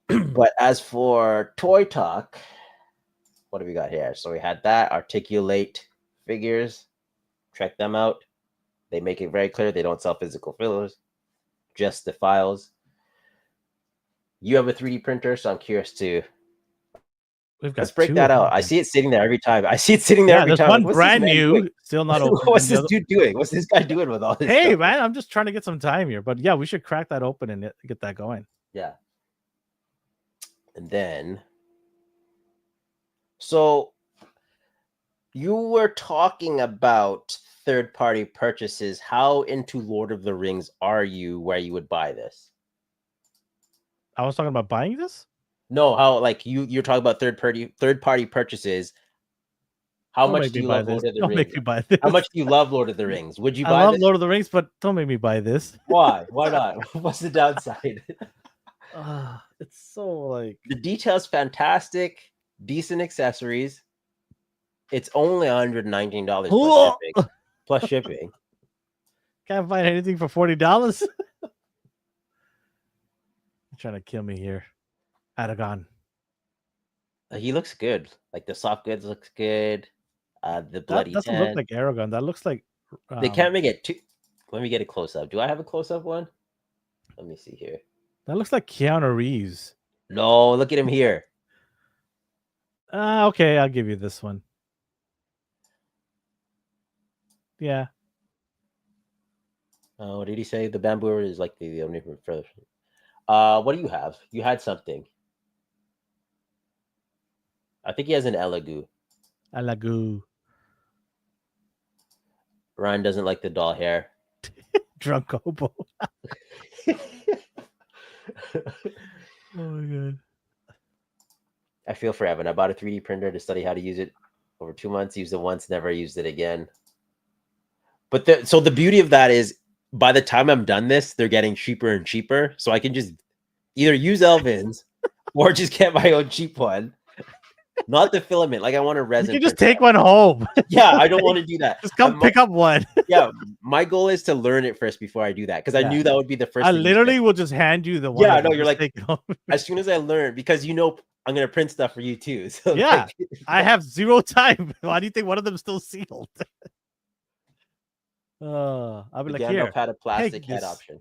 But as for Toy Talk, what have we got here? So we had that Articulate figures. Check them out. They make it very clear they don't sell physical fillers, just the files. You have a 3D printer, so I'm curious to. Let's break that out. I see it sitting there every time. Yeah, there's one Like, what's brand this man new, doing? still not open. What's this dude doing? What's this guy doing with all this Hey, stuff? man, I'm just trying to get some time here. But yeah, we should crack that open and get that going. Yeah. And then, so you were talking about third-party purchases. How into Lord of the Rings are you where you would buy this? I was talking about buying this? No, how like you're talking about third-party purchases. How Don't much make do me you buy love this. Lord of the Don't Rings? make me buy this. How much do you love Lord of the Rings? Would you I buy love this? Lord of the Rings, but don't make me buy this. Why? Why not? What's the downside? It's so like The details fantastic, decent accessories. It's only $119 plus shipping. Plus shipping. Can't find anything for $40. You're trying to kill me here. Aragon. He looks good. Like the soft goods looks good. The That bloody doesn't look tan. like Aragon. That looks like They can't make it too. Let me get a close up. Do I have a close up one? Let me see here. that looks like Keanu Reeves. No, look at him here. Okay, I'll give you this one. Yeah. What did he say? The bamboo is like the only further. What do you have? You had something. I think he has an Elegoo. Alagoo. Ryan doesn't like the doll hair. Drunk hobo. Oh my god. I feel for Evan. I bought a 3D printer to study how to use it over 2 months. Used it once, never used it again. But so the beauty of that is by the time I'm done this, they're getting cheaper and cheaper. So I can just either use Elvin's or just get my own cheap one. Not the filament. Like I want a You resin can just printer. take one home. Yeah, I don't want to do that. Just come pick up one. Yeah, my goal is to learn it first before I do that because I knew that would be the first I thing. literally will just hand you the one. Yeah, of no, them. you're Just like, take it home. as soon as I learn, because I'm gonna print stuff for you too. So Yeah, like, I have 0 time. Why do you think one of them still sealed? I'll be the like, here, Gandalf had a plastic take head this. option.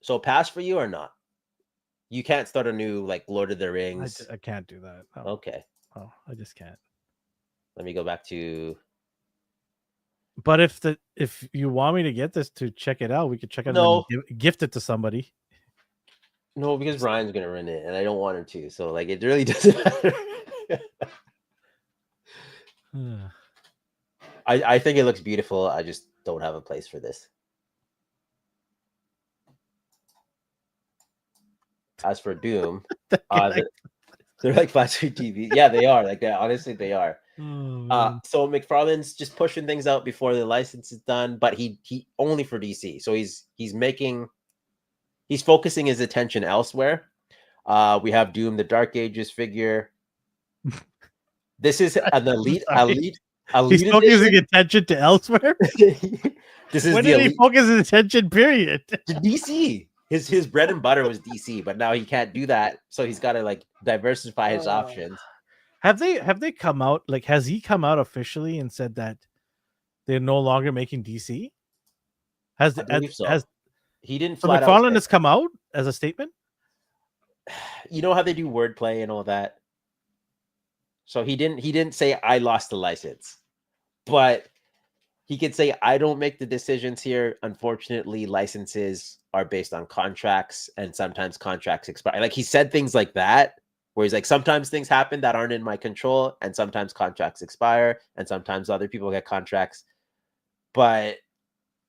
So pass for you or not? You can't start a new like Lord of the Rings. I can't do that. No. Okay, Oh, I just can't. let me go back to. But if you want me to get this to check it out, we could check it out No, and gift it to somebody. no, because Ryan's gonna run it, and I don't want him to. So like, it really doesn't matter. I think it looks beautiful. I just don't have a place for this. As for Doom, they're like flat screen TV. Yeah, they are. Like, honestly, they are. So McFarlane's just pushing things out before the license is done, but he only for DC. So he's focusing his attention elsewhere. We have Doom, the Dark Ages figure. This is an elite He's edition. focusing attention to elsewhere. This is when the did elite. he focus his attention? Period. To DC. His bread and butter was DC, but now he can't do that, so he's got to like diversify his options. Have they come out? Like, has he come out officially and said that they're no longer making DC? I believe so. He didn't. So McFarlane has come out as a statement. You know how they do wordplay and all that. So he didn't say I lost the license, but he could say I don't make the decisions here. Unfortunately, licenses are based on contracts, and sometimes contracts expire. Like he said things like that, where he's like, sometimes things happen that aren't in my control, and sometimes contracts expire, and sometimes other people get contracts. But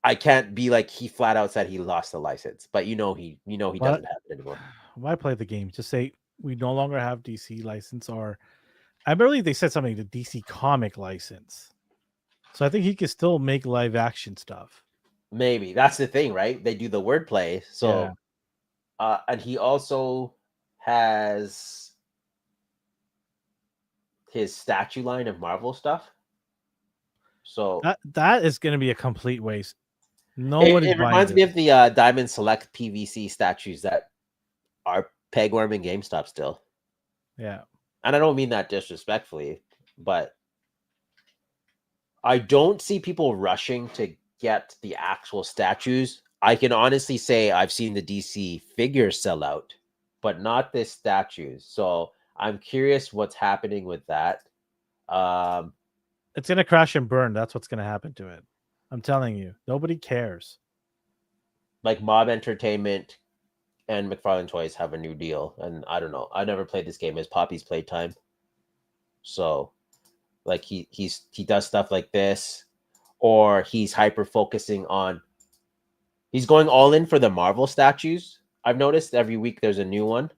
I can't be like he flat out said he lost the license. But he doesn't have it anymore. Why play the game? Just say we no longer have DC license, or I believe they said something to DC comic license. So I think he can still make live action stuff. Maybe that's the thing, right? They do the wordplay. So, and he also has his statue line of Marvel stuff. So that is going to be a complete waste. It reminds me of the Diamond Select PVC statues that are Pegworm and GameStop still. Yeah. And I don't mean that disrespectfully, but I don't see people rushing to get the actual statues. I can honestly say I've seen the DC figures sell out, but not the statues. So I'm curious what's happening with that. It's going to crash and burn. That's what's going to happen to it. I'm telling you, nobody cares. Like Mob Entertainment and McFarlane Toys have a new deal, and I don't know. I never played this game. It's Poppy's playtime, so like he does stuff like this, or he's hyper focusing on. He's going all in for the Marvel statues. I've noticed every week there's a new one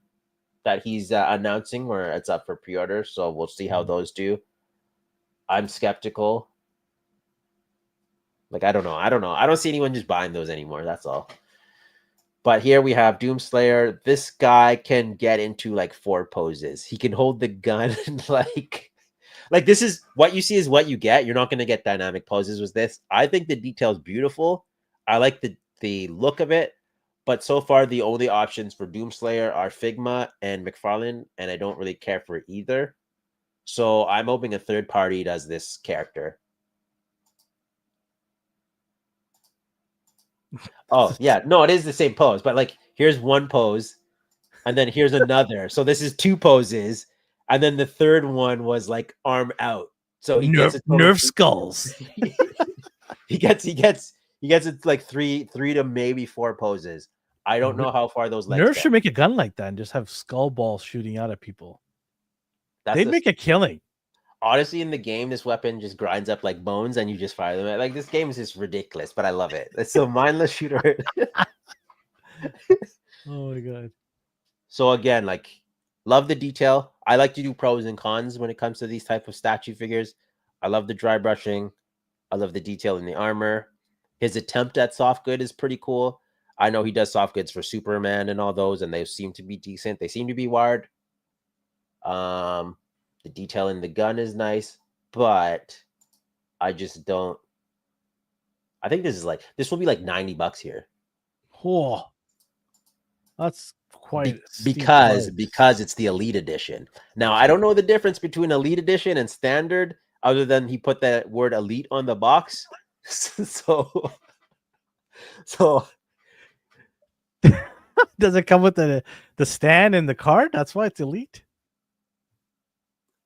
that he's announcing where it's up for pre-order. So we'll see how those do. I'm skeptical. Like I don't know. I don't see anyone just buying those anymore. That's all. But here we have Doomslayer. This guy can get into like 4 poses. He can hold the gun and like this is what you see is what you get. You're not going to get dynamic poses with this. I think the detail is beautiful. I like the look of it. But so far, the only options for Doomslayer are Figma and McFarlane, and I don't really care for either. So I'm hoping a third party does this character. Oh, yeah. No, it is the same pose, but like here's one pose, and then here's another. So this is 2 poses, and then the third one was like arm out. So he gets Nerf skulls. he gets it like 3 to maybe 4 poses. I don't know how far those legs Nerf should make a gun like that and just have skull balls shooting out at people. They'd make a killing. Honestly, in the game, this weapon just grinds up like bones, and you just fire them. Like this game is just ridiculous, but I love it. It's so mindless shooter. Oh my god! So again, like, love the detail. I like to do pros and cons when it comes to these type of statue figures. I love the dry brushing. I love the detail in the armor. His attempt at soft good is pretty cool. I know he does soft goods for Superman and all those, and they seem to be decent. They seem to be wired. The detail in the gun is nice, but I just don't. I think this will be like $90 here. Oh, that's quite a steep Because price. it's the Elite Edition. Now I don't know the difference between Elite Edition and Standard, other than he put the word Elite on the box. so so Does it come with the stand and the card? That's why it's Elite.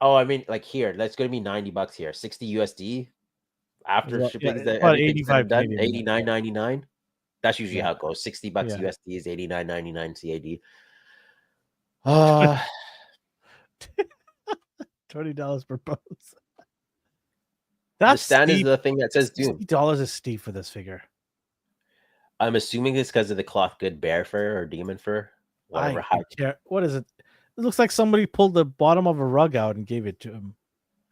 oh, I mean, like here, that's going to be $90 here, 60 USD after Well, yeah, shipping, about everything's said 85 and done, Canadian. 89.99. That's usually Yeah, how it goes. $60 yeah. USD is 89.99 CAD. Uh $20 per post. the That's stand is steep. the thing that says Doom. $60 is steep for this figure. I'm assuming it's because of the cloth good bear fur or demon fur, whatever. I care. What is it? It looks like somebody pulled the bottom of a rug out and gave it to him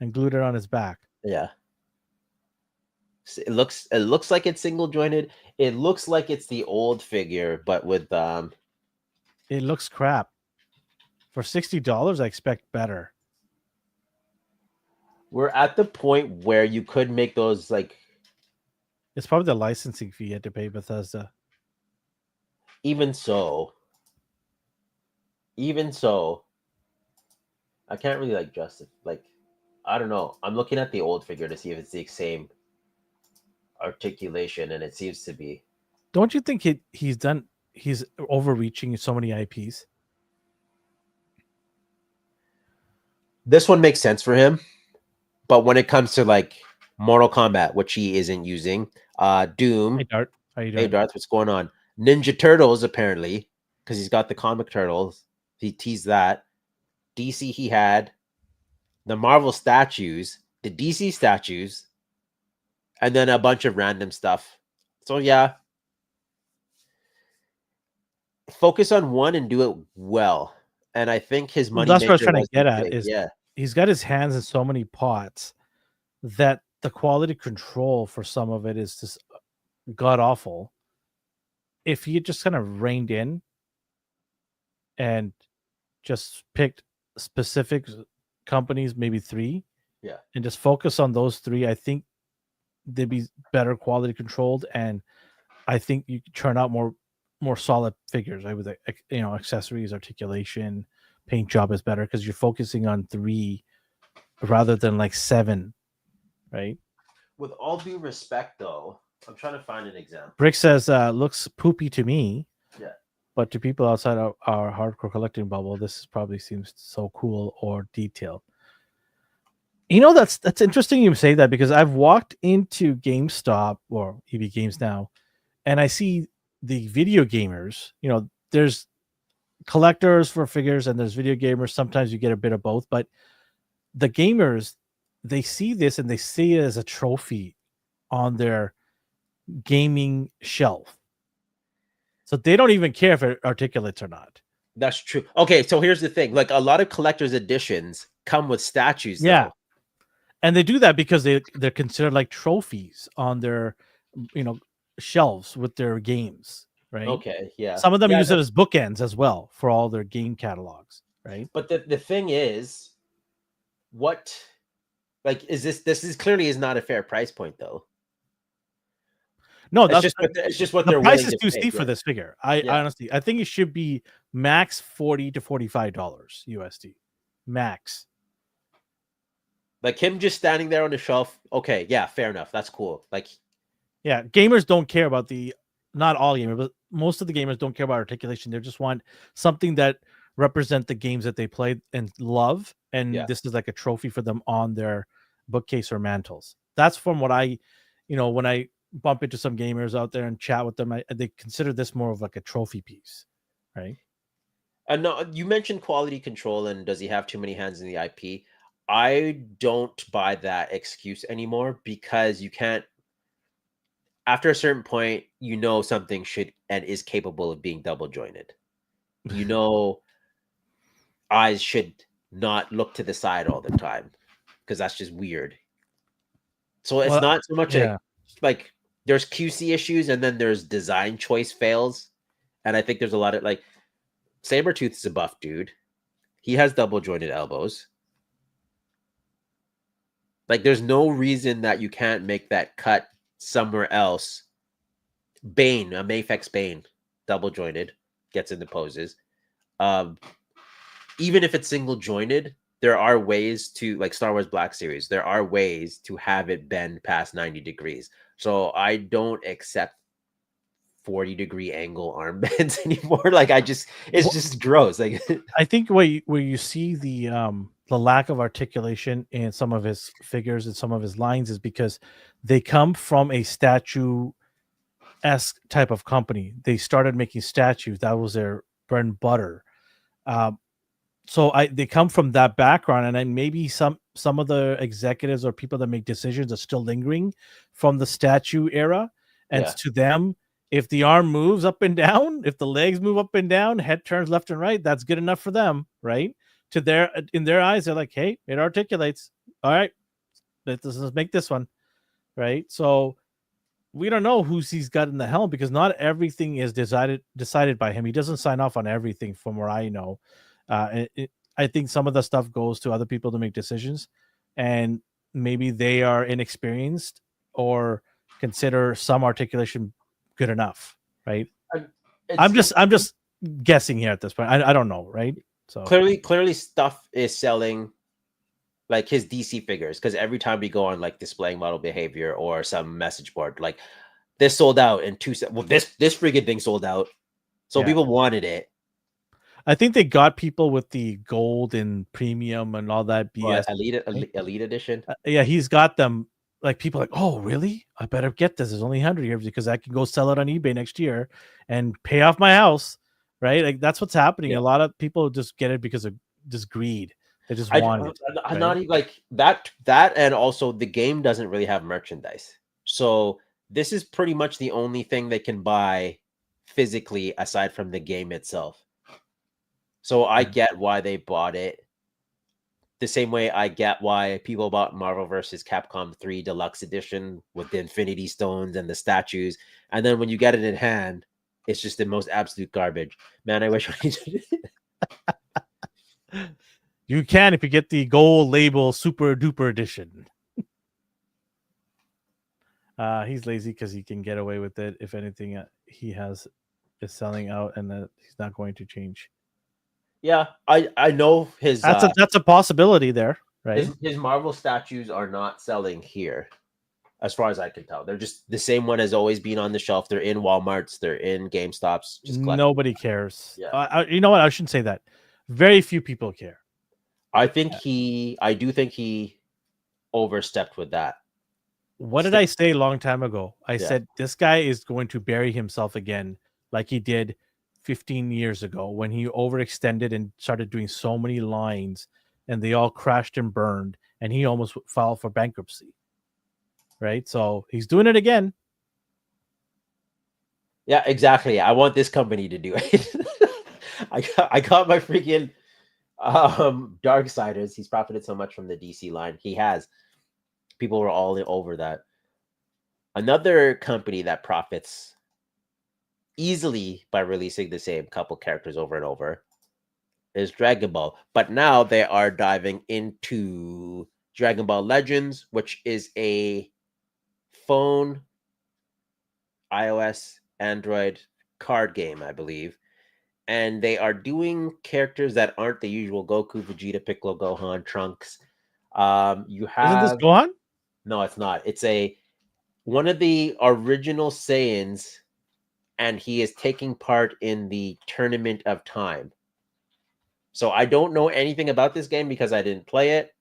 and glued it on his back. Yeah. It looks like it's single jointed. It looks like it's the old figure, but with It looks crap. For $60, I expect better. we're at the point where you could make those like It's probably the licensing fee you had to pay Bethesda. even so. Even so, I can't really like justify like I don't know. I'm looking at the old figure to see if it's the same articulation, and it seems to be. Don't you think he's overreaching in so many IPs? This one makes sense for him, but when it comes to like Mortal Kombat, which he isn't using, Doom, Hey Dart, how you hey doing? Darth, what's going on? Ninja Turtles apparently, because he's got the comic turtles. He teased that. DC he had the Marvel statues, the DC statues, and then a bunch of random stuff. So yeah, focus on one and do it well. And I think his Well, that's what I was moneymaker trying to was the get at. thing. Is Yeah. he's got his hands in so many pots that the quality control for some of it is just god awful. If he just kind of reined in and just picked specific companies, maybe 3, Yeah. and just focus on those 3, I think they'd be better quality controlled, and I think you could turn out more solid figures, right? With accessories, articulation, paint job is better because you're focusing on 3 rather than like 7, right? With all due respect, though, I'm trying to find an example. Brick says looks poopy to me. Yeah. But to people outside our hardcore collecting bubble, this probably seems so cool or detailed. That's interesting you say that, because I've walked into GameStop or EB Games now, and I see the video gamers. There's collectors for figures and there's video gamers. Sometimes you get a bit of both, but the gamers, they see this and they see it as a trophy on their gaming shelf. So they don't even care if it articulates or not. That's true. Okay, so here's the thing. Like a lot of collector's editions come with statues, though. And they do that because they're considered like trophies on their shelves with their games, right? Okay, yeah. Some of them Yeah, use it as bookends as well for all their game catalogs, right? but the thing is, what like is this is clearly is not a fair price point, though. No, It's just what the they're price willing is to too pay. steep for this figure. I honestly, I think it should be max $40 to $45 USD, max. Like him just standing there on the shelf. Okay, yeah, fair enough. That's cool. Like, yeah, gamers don't care about not all gamers, but most of the gamers don't care about articulation. They just want something that represent the games that they play and love, and this is like a trophy for them on their bookcase or mantles. That's from what when I bump into some gamers out there and chat with them, they consider this more of like a trophy piece, right? no, you mentioned quality control and does he have too many hands in the IP? I don't buy that excuse anymore, because you can't. After a certain point, something should and is capable of being double jointed. Eyes should not look to the side all the time, because that's just weird. So it's not so much like there's QC issues, and then there's design choice fails. And I think there's a lot of like Sabretooth is a buff dude. He has double jointed elbows. Like, there's no reason that you can't make that cut somewhere else. Bane, a Mafex Bane, double jointed, gets into poses. Um, Even if it's single jointed, there are ways to, like Star Wars Black Series, there are ways to have it bend past 90 degrees. So I don't accept 40-degree angle armbands anymore. Like, it's just gross. Like, I think where you see the lack of articulation in some of his figures and some of his lines is because they come from a statue esque type of company. They started making statues. That was their bread and butter. Um, so they come from that background, and then maybe some of the executives or people that make decisions are still lingering from the statue era, and yeah. to them, if the arm moves up and down, if the legs move up and down, head turns left and right, that's good enough for them, right? To their in their eyes, they're like, hey, it articulates. All right, let's make this one, right? So we don't know who he's got in the helm because not everything is decided by him. He doesn't sign off on everything, from where I know. I think some of the stuff goes to other people to make decisions, and maybe they are inexperienced or consider some articulation good enough, right? I'm just guessing here at this point. I don't know, right? So clearly stuff is selling, like his DC figures, because every time we go on like displaying model behavior or some message board, like this sold out in 2 seconds. Well, this friggin' thing sold out, so yeah. people wanted it. I think they got people with the gold and premium and all that BS. Elite edition. Yeah, he's got them. Like, people are like, oh, really? I better get this. There's only 100 here because I can go sell it on eBay next year and pay off my house, right? Like, that's what's happening. Yeah. A lot of people just get it because of just greed. They just I'm want it. not even like that, and also the game doesn't really have merchandise. So this is pretty much the only thing they can buy physically aside from the game itself. So I get why they bought it. The same way I get why people bought Marvel vs. Capcom 3 Deluxe Edition with the Infinity Stones and the statues. And then when you get it in hand, it's just the most absolute garbage. Man, I wish You can if you get the gold label super duper edition. He's lazy because he can get away with it. If anything, he has is selling out, and that he's not going to change. Yeah, I know his That's a possibility there, right? his Marvel statues are not selling here, as far as I can tell. They're just the same one as always been on the shelf. They're in Walmarts, they're in GameStops. Just Nobody cares. Yeah. You know what? I shouldn't say that. Very few people care. I do think he overstepped with that. What did I say a long time ago? I said this guy is going to bury himself again, like he did 15 years ago when he overextended and started doing so many lines, and they all crashed and burned, and he almost filed for bankruptcy. Right? So he's doing it again. Yeah, exactly. I want this company to do it. I got my freaking Darksiders. He's profited so much from the DC line. He has. People were all over that. Another company that profits easily by releasing the same couple characters over and over is Dragon Ball. But now they are diving into Dragon Ball Legends, which is a phone, iOS, Android card game, I believe. And they are doing characters that aren't the usual Goku, Vegeta, Piccolo, Gohan, Trunks. You Isn't this have Gohan? No, it's not. It's one of the original Saiyans, and he is taking part in the Tournament of Time. So I don't know anything about this game because I didn't play it.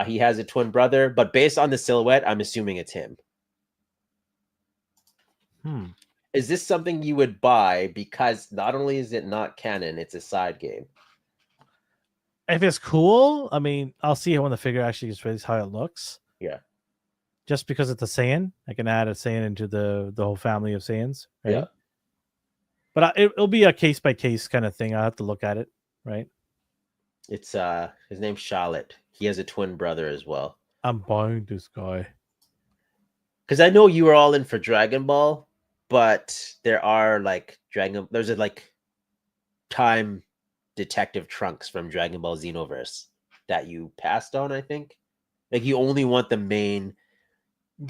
He has a twin brother, but based on the silhouette, I'm assuming it's him. Is this something you would buy because not only is it not canon, it's a side game? If it's cool, I mean, I'll see it when the figure actually gets released, how it looks. Yeah. Just because it's a Saiyan, I can add a Saiyan into the whole family of Saiyans, right? Yeah. But it'll be a case by case kind of thing. I'll have to look at it, right? It's his name's Charlotte. He has a twin brother as well. I'm buying this guy. Because I know you were all in for Dragon Ball, but there are like there's a like time detective Trunks from Dragon Ball Xenoverse that you passed on, I think. Like you only want the main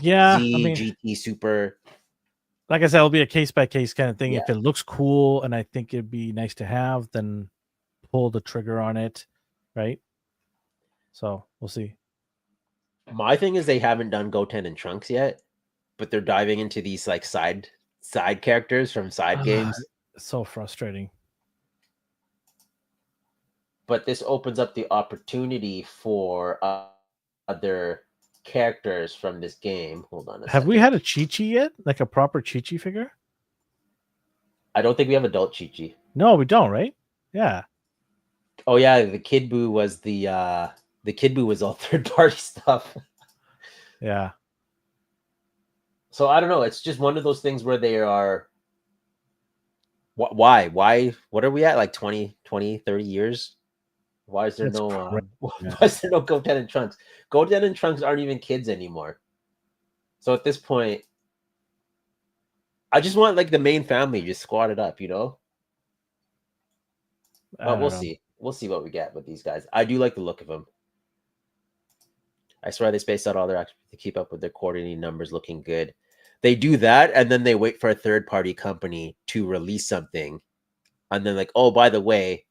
Yeah, I Z, mean, GT, Super. like I said, it'll be a case by case kind of thing. Yeah. If it looks cool and I think it'd be nice to have, then pull the trigger on it, right? So we'll see. My thing is they haven't done Goten and Trunks yet, but they're diving into these like side characters from side games. So frustrating. But this opens up the opportunity for other characters from this game. Hold on a Have second. we had a Chi-Chi yet? Like a proper Chi-Chi figure? I don't think we have adult Chi-Chi. No, we don't, right? Yeah. Oh yeah, the Kid Buu was the Kid Buu was all third party stuff. Yeah. So I don't know. It's just one of those things where they are. Why? What are we at? Like 20, 30 years? Why is there That's no great, why is there no Goten and Trunks? Goten and Trunks aren't even kids anymore. So at this point, I just want like the main family just squatted up, you know? But we'll see. We'll see what we get with these guys. I do like the look of them. I swear they spaced out all their actions to keep up with their coordinating numbers looking good. They do that, and then they wait for a third-party company to release something. And then like, oh, by the way,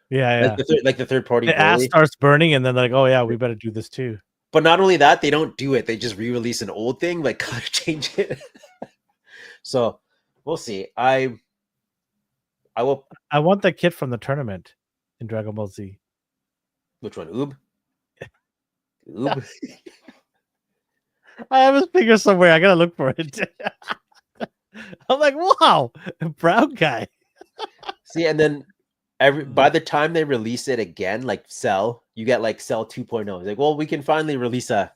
yeah. Like the third-party The ass Broly. starts burning, and then like, oh yeah, we better do this too. But not only that, they don't do it. They just re-release an old thing, like color change it. So we'll see. I will. I want that kid from the tournament in Dragon Ball Z. Which one? Oob? Oob? I have his figure somewhere. I gotta look for it. I'm like, wow, brown guy. See, and then by the time they release it again, like Cell, you get like Cell 2.0. It's like, well, we can finally release a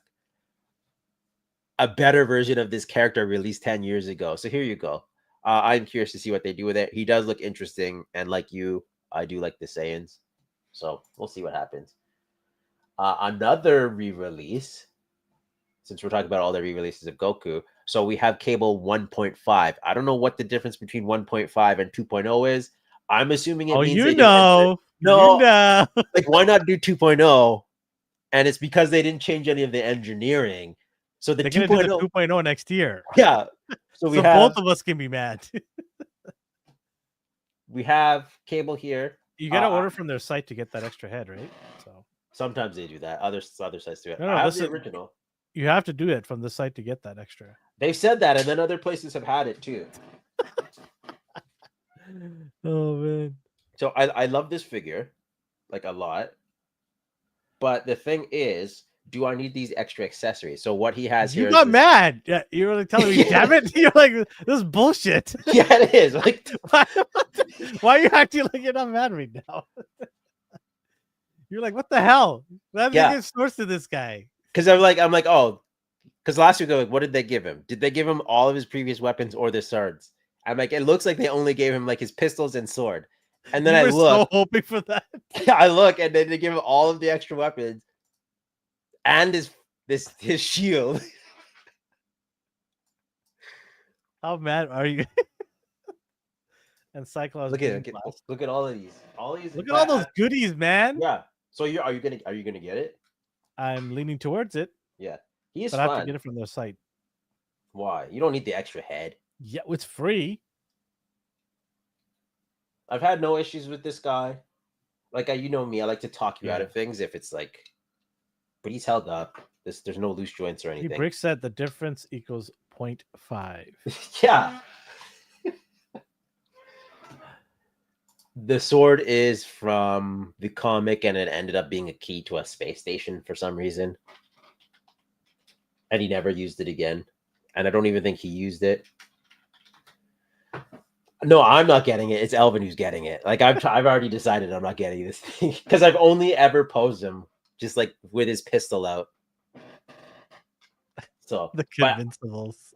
better version of this character released 10 years ago. So here you go. I'm curious to see what they do with it. He does look interesting, and like you, I do like the Saiyans. So we'll see what happens. Another re-release, since we're talking about all the re-releases of Goku. So we have Cable 1.5. I don't know what the difference between 1.5 and 2.0 is. I'm assuming it means you they know, no, you know. like why not do 2.0? And it's because they didn't change any of the engineering. So the They're 2.0, gonna do the 2.0 next year. yeah. So we have both of us can be mad. we have Cable here. You gotta order from their site to get that extra head, right? So sometimes they do that. Other sites do it. No, I have this the is original. You have to do it from the site to get that extra. They've said that, and then other places have had it too. Oh man. So I love this figure, like a lot. But the thing is, do I need these extra accessories? So what he has here You is got this... mad. Yeah, you're really telling me, damn it. You're like, this is bullshit. Yeah, it is. Like, why are you acting like you're not mad right now? You're like, what the hell? Why did they get sourced to this guy? Because I'm like, oh, because last week, like, what did they give him? Did they give him all of his previous weapons or the swords? I'm like, it looks like they only gave him like his pistols and sword. And then I look, so hoping for that. I look, and then they give him all of the extra weapons and his shield. How mad are you? And Cyclops. Look at all of these. Look at all those goodies, man. Yeah. So are you gonna get it? I'm leaning towards it. Yeah. He is but fun. I have to get it from their site. Why? You don't need the extra head. Yeah, it's free. I've had no issues with this guy. Like you know me, I like to talk you out of things if it's like, but he's held up. There's no loose joints or anything. He Brick said the difference equals 0.5. Yeah. The sword is from the comic, and it ended up being a key to a space station for some reason. And he never used it again. And I don't even think he used it. No, I'm not getting it. It's Elvin who's getting it. Like I've already decided I'm not getting this thing because I've only ever posed him just like with his pistol out. So the Convincibles.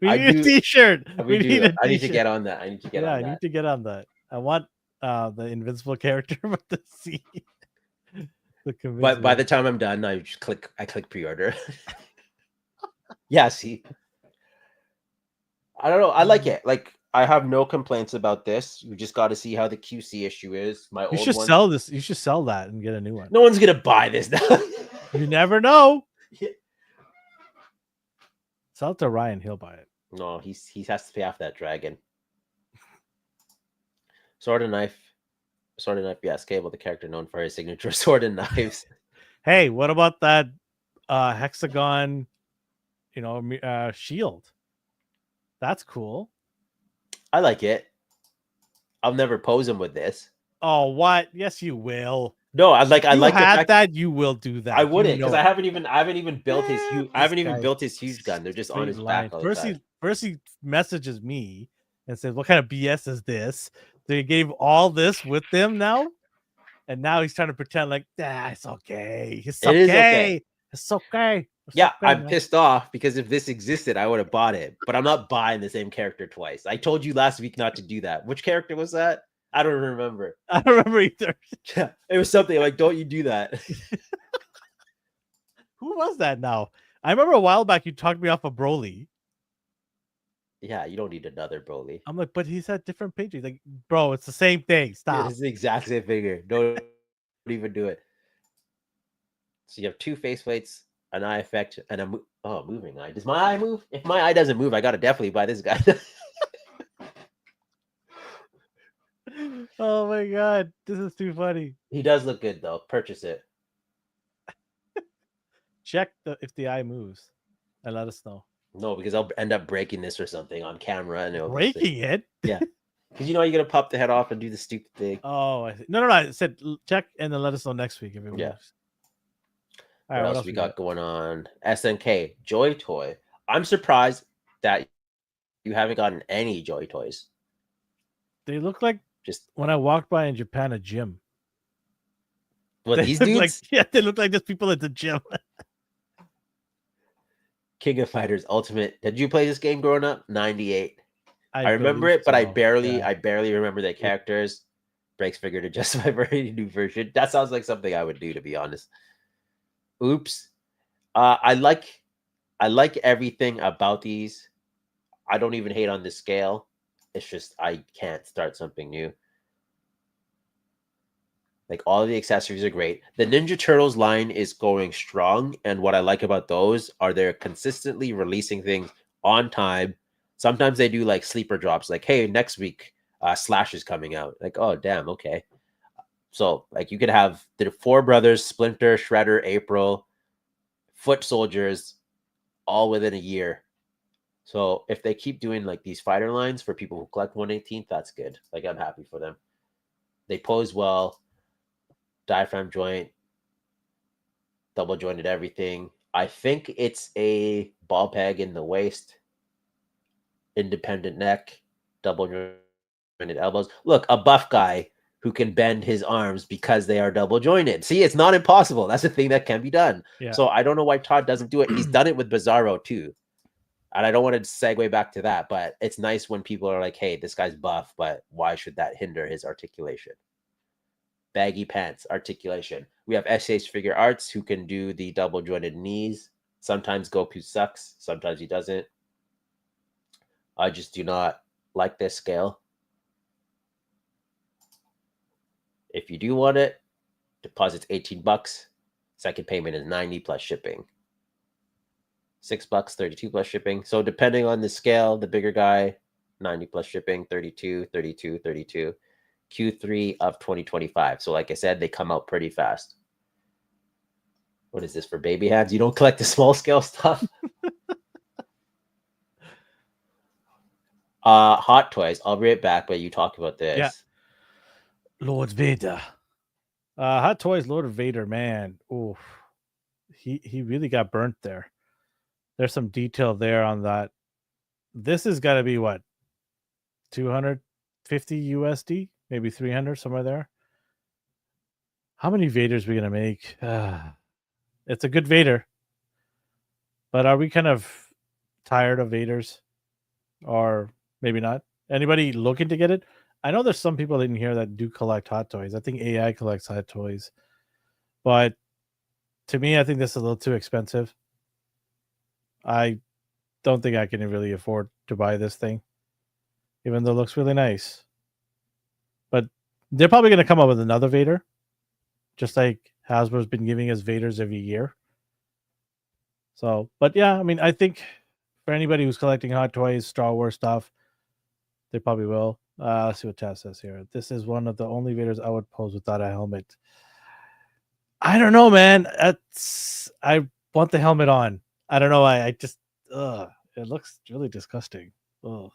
we need a t-shirt. I need to get on that. I need to get on that. I need to get on that. I want the Invincible character, but the C. But by the time I'm done, I click pre-order. Yeah, see, I don't know. I like it. Like, I have no complaints about this. We just got to see how the QC issue is. My You old should one. sell this. You should sell that and get a new one. No one's gonna buy this now. You never know. Yeah. Sell it to Ryan. He'll buy it. No, he has to pay off that dragon. Sword and knife. Sword and knife. Yes, Cable, the character known for his signature sword and knives. Hey, what about that hexagon? Shield. That's cool. I like it. I'll never pose him with this. Oh, what? Yes, you will. No, I like You the had fact that. You will do that. I wouldn't, You because know I it. haven't even built his huge. I This haven't even guy's built his huge gun. They're just on straight his line. back all the time. First he messages me and says, "What kind of BS is this?" They gave all this with them now, and now he's trying to pretend like, it's okay. It's It is okay. okay. It's okay. It's Yeah, okay, I'm man." pissed off because if this existed, I would have bought it. But I'm not buying the same character twice. I told you last week not to do that. Which character was that? I don't remember. I don't remember either. Yeah, it was something like, "Don't you do that?" Who was that now? I remember a while back you talked me off of Broly. Yeah, you don't need another Broly. I'm like, but he's at different pages. Like, bro, it's the same thing. Stop. It's the exact same figure. Don't even do it. So you have two faceplates, an eye effect, and a moving eye. Does my eye move? If my eye doesn't move, I gotta definitely buy this guy. Oh my god, this is too funny. He does look good though. Purchase it. Check if the eye moves and let us know. No, because I'll end up breaking this or something on camera, and it'll Breaking it? Yeah, because you gonna pop the head off and do the stupid thing. Oh, I see. No. I said check and then let us know next week if it moves. Yeah. All right, What else we got going on? SNK Joy Toy. I'm surprised that you haven't gotten any Joy Toys. They look like Just when I walked by in Japan a gym. what They these look dudes? they look like just people at the gym. King of Fighters Ultimate. Did you play this game growing up? 98. I remember believe it, but I so. barely remember the characters. Breaks figure to justify for any new version. That sounds like something I would do, to be honest. Oops. I like everything about these. I don't even hate on the scale. It's just I can't start something new. Like, all of the accessories are great. The Ninja Turtles line is going strong, and what I like about those are they're consistently releasing things on time. Sometimes they do like sleeper drops, like, hey, next week Slash is coming out. Like, oh damn, okay. So like you could have the four brothers, Splinter, Shredder, April, Foot Soldiers, all within a year. So if they keep doing like these fighter lines for people who collect 1/18th, that's good. Like, I'm happy for them. They pose well. Diaphragm joint, double jointed everything. I think it's a ball peg in the waist, independent neck, double jointed elbows. Look, a buff guy who can bend his arms because they are double jointed. See, it's not impossible. That's a thing that can be done. Yeah. So I don't know why Todd doesn't do it. He's done it with Bizarro too. And I don't want to segue back to that, but it's nice when people are like, hey, this guy's buff, but why should that hinder his articulation? Baggy pants, articulation. We have SH Figure Arts who can do the double jointed knees. Sometimes Goku sucks, sometimes he doesn't. I just do not like this scale. If you do want it, deposit's $18. Second payment is $90 plus shipping. $6, $32 plus shipping. So depending on the scale, the bigger guy, $90 plus shipping, $32, $32, $32. Q3 of 2025. So like I said, they come out pretty fast. What is this for baby hands? You don't collect the small scale stuff? Hot Toys. I'll be right back, but you talk about this. Yeah. Lord Vader. Hot Toys Lord Vader, man. Oof. He really got burnt there. There's some detail there on that. This has got to be what? 250 USD? Maybe 300, somewhere there. How many Vaders are we going to make? It's a good Vader. But are we kind of tired of Vaders? Or maybe not? Anybody looking to get it? I know there's some people in here that do collect Hot Toys. I think AI collects Hot Toys. But to me, I think this is a little too expensive. I don't think I can really afford to buy this thing, even though it looks really nice. But they're probably going to come up with another Vader, just like Hasbro's been giving us Vaders every year. So, but yeah, I mean, I think for anybody who's collecting Hot Toys, Star Wars stuff, they probably will. Let's see what Taz says here. This is one of the only Vaders I would pose without a helmet. I don't know, man. I want the helmet on. I don't know. I just it looks really disgusting. Oh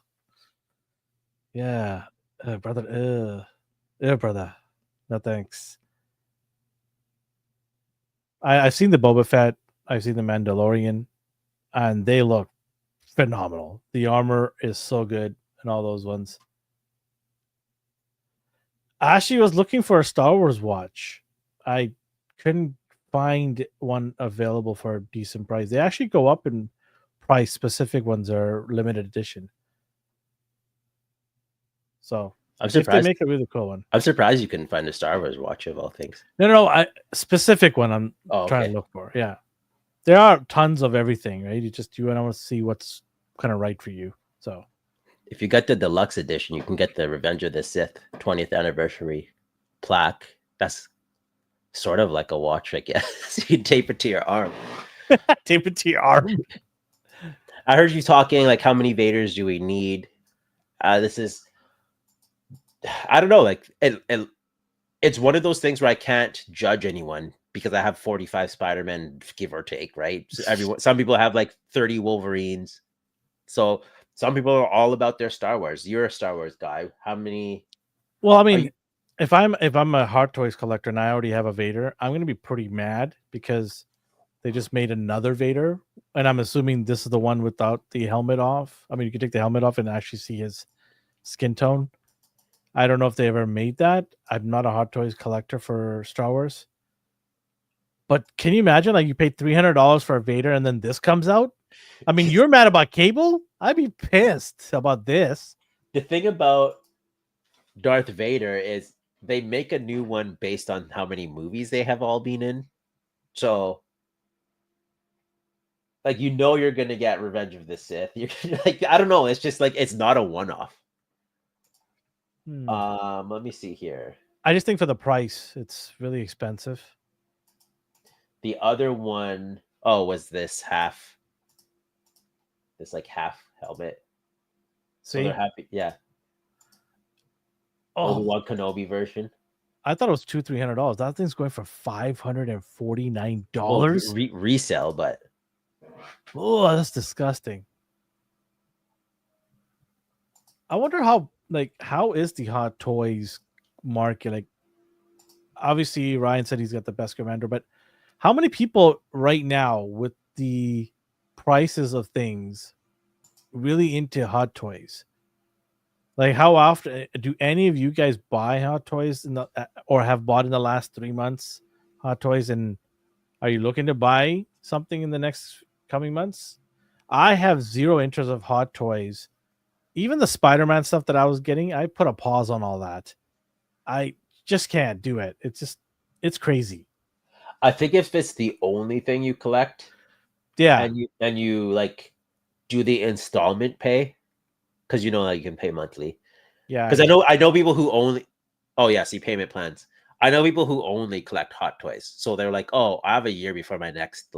yeah, brother. Yeah, brother. No thanks. I've seen the Boba Fett. I've seen the Mandalorian, and they look phenomenal. The armor is so good, and all those ones. I actually was looking for a Star Wars watch. I couldn't find one available for a decent price. They actually go up in price. Specific ones are limited edition. So I'm if they surprised. make a really cool one, I'm surprised you couldn't find a Star Wars watch of all things. no, specific one. I'm Oh, trying okay. to look for. Yeah, there are tons of everything, right? You want to see what's kind of right for you. So If you get the deluxe edition, you can get the Revenge of the Sith 20th anniversary plaque. That's sort of like a watch, I guess. You tape it to your arm. tape it to your arm. I heard you talking like how many Vaders do we need? This is, I don't know, like it's one of those things where I can't judge anyone because I have 45 Spider-Man, give or take, right? So some people have like 30 Wolverines. So some people are all about their Star Wars. You're a Star Wars guy. How many? Well, I mean, if I'm a Hot Toys collector and I already have a Vader, I'm gonna be pretty mad because they just made another Vader, and I'm assuming this is the one without the helmet off. I mean, you can take the helmet off and actually see his skin tone. I don't know if they ever made that. I'm not a Hot Toys collector for Star Wars. But can you imagine, like, you paid $300 for a Vader and then this comes out? I mean, you're mad about Cable? I'd be pissed about this. The thing about Darth Vader is they make a new one based on how many movies they have all been in. So, like, you're gonna get Revenge of the Sith. You're like, I don't know. It's just like it's not a one-off. Let me see here. I just think for the price, it's really expensive. The other one, was this like half helmet. So they're happy, yeah. Obi-Wan Kenobi version. I thought it was $200-$300. That thing's going for $549. Well, resell, but oh, that's disgusting. I wonder how is the Hot Toys market? Like, obviously Ryan said he's got the best commander, but how many people right now with the prices of things really into Hot Toys? Like, how often do any of you guys buy Hot Toys or have bought in the last 3 months Hot Toys? And are you looking to buy something in the next coming months? I have zero interest of Hot Toys. Even the Spider-Man stuff that I was getting, I put a pause on all that. I just can't do it. It's crazy. I think if it's the only thing you collect, yeah, and you like do the installment pay, because you can pay monthly. Yeah, because I know people who only. Oh yeah, see payment plans. I know people who only collect Hot Toys, so they're like, "Oh, I have a year before my next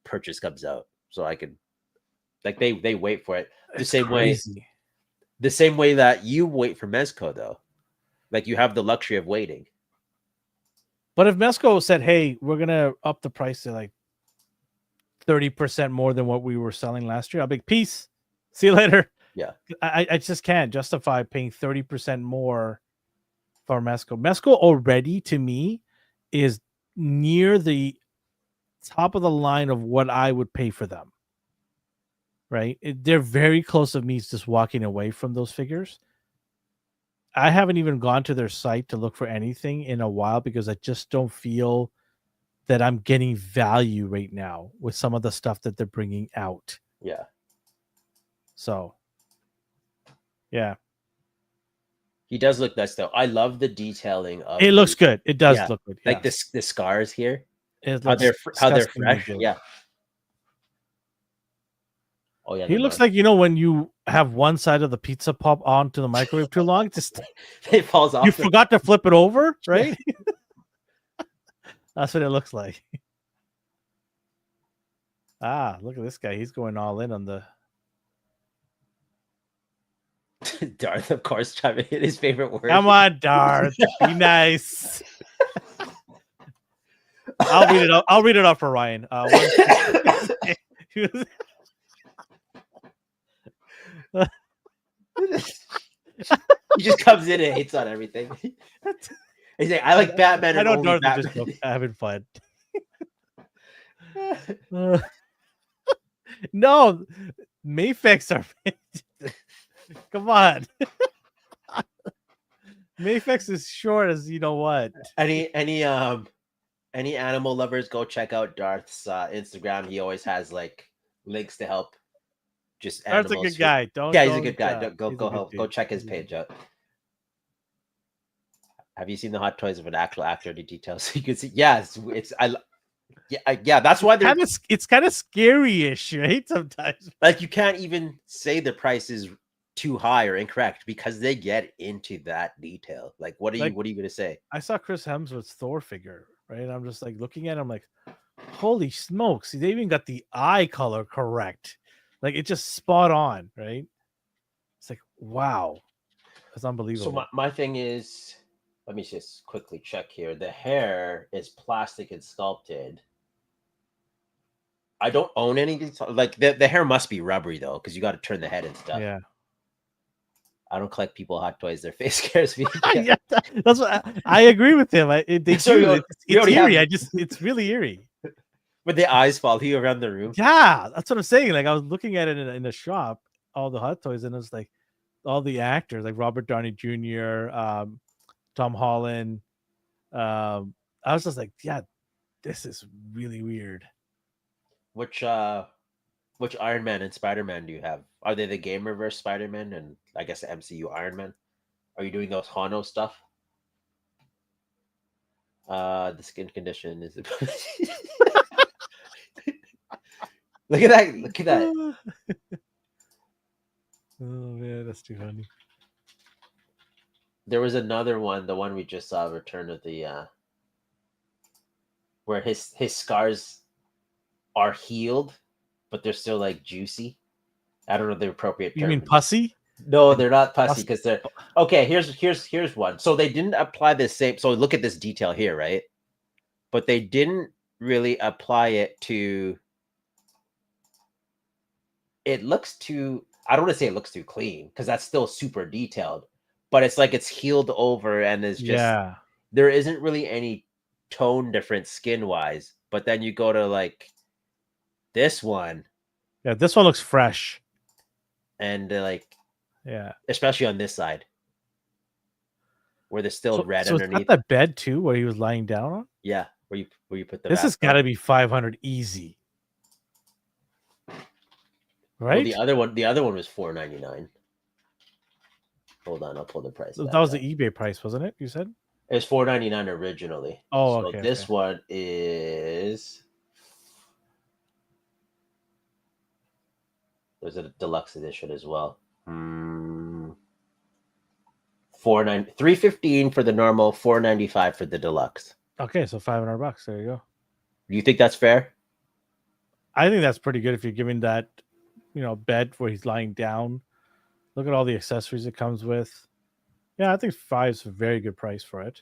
purchase comes out, so I can." They wait for it the same crazy. way. The same way that you wait for Mezco, though, like you have the luxury of waiting. But if Mezco said, "Hey, we're gonna up the price to like 30% more than what we were selling last year," I'll be peace. See you later. Yeah, I just can't justify paying 30% more for Mezco. Mezco already, to me, is near the top of the line of what I would pay for them. Right? They're very close to me just walking away from those figures. I haven't even gone to their site to look for anything in a while because I just don't feel that I'm getting value right now with some of the stuff that they're bringing out. Yeah. So, yeah. He does look nice, though. I love the detailing of it. Looks good. It does look good. Yeah. Like the scars here. It how they're fresh. good. Yeah. Oh yeah, He looks like, when you have one side of the pizza pop onto the microwave too long, just it falls off. You forgot to flip it over, right? That's what it looks like. Look at this guy. He's going all in on the Darth, of course, trying to hit his favorite word. Come on, Darth. Be nice. I'll read it up. I'll read it up for Ryan. He just comes in and hates on everything. He's like, I like Batman and only Batman. Just having fun. No, Mayfix are. Come on. Mayfix is short as you know what. Any animal lovers, go check out Darth's Instagram. He always has like links to help. Just Darth's a good guy. He's a good guy. Go check his page out. Have you seen the hot toys of an actual actor? The details so you can see. Yeah, that's why it's kind of scary-ish, right? Sometimes, like you can't even say the price is too high or incorrect because they get into that detail. Like, what are you gonna say? I saw Chris Hemsworth's Thor figure, right? I'm just like looking at him, like, holy smokes! They even got the eye color correct. Like, it's just spot on, right? It's like, wow, that's unbelievable. So my thing is, let me just quickly check here. The hair is plastic and sculpted. I don't own any. Like the hair must be rubbery though, because you got to turn the head and stuff. Yeah. I don't collect people hot toys. Their face scares me. Yeah, that's what I agree with him. It's eerie. It's really eerie. With the eyes following you around the room. Yeah, that's what I'm saying. Like I was looking at it in the shop, all the hot toys, and it was like all the actors, like Robert Downey Jr., Tom Holland. I was just like, yeah, this is really weird. Which Iron Man and Spider-Man do you have? Are they the gamer versus Spider-Man and I guess the MCU Iron Man? Are you doing those Hano stuff? The skin condition is Look at that. Oh man, that's too funny. There was another one, the one we just saw, Return of the where his scars are healed, but they're still like juicy. I don't know the appropriate term. You mean pussy? No, they're not pussy because they're okay. Here's one. So they didn't apply the same. So look at this detail here, right? But they didn't really apply it to. It looks too. I don't want to say it looks too clean because that's still super detailed, but it's like it's healed over and it's just there isn't really any tone difference skin wise. But then you go to like this one. Yeah, this one looks fresh. And especially on this side where there's still red underneath. So it's not the bed too where he was lying down on? Yeah, where you put the This has got to be 500 easy. Right? Well, the other one was $4.99. Hold on, I'll pull the price. That was the eBay price, wasn't it? You said it was $4.99 originally. Oh, so okay. This one is. There's a deluxe edition as well. $315 for the normal, $495 for the deluxe. Okay, so $500. There you go. Do you think that's fair? I think that's pretty good if you're giving that, bed where he's lying down. Look at all the accessories it comes with. Yeah, I think $5 is a very good price for it.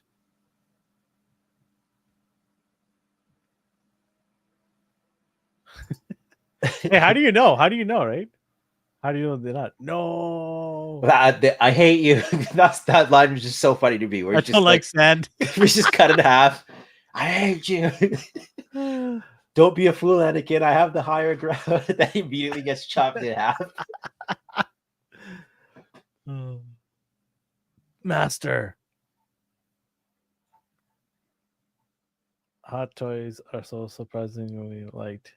Hey, how do you know? How do you know, right? How do you know they're not? No. I hate you. That line was just so funny to me. I don't like sand. We just cut it in half. I hate you. Don't be a fool, Anakin. I have the higher ground. That immediately gets chopped in half. Master. Hot toys are so surprisingly liked.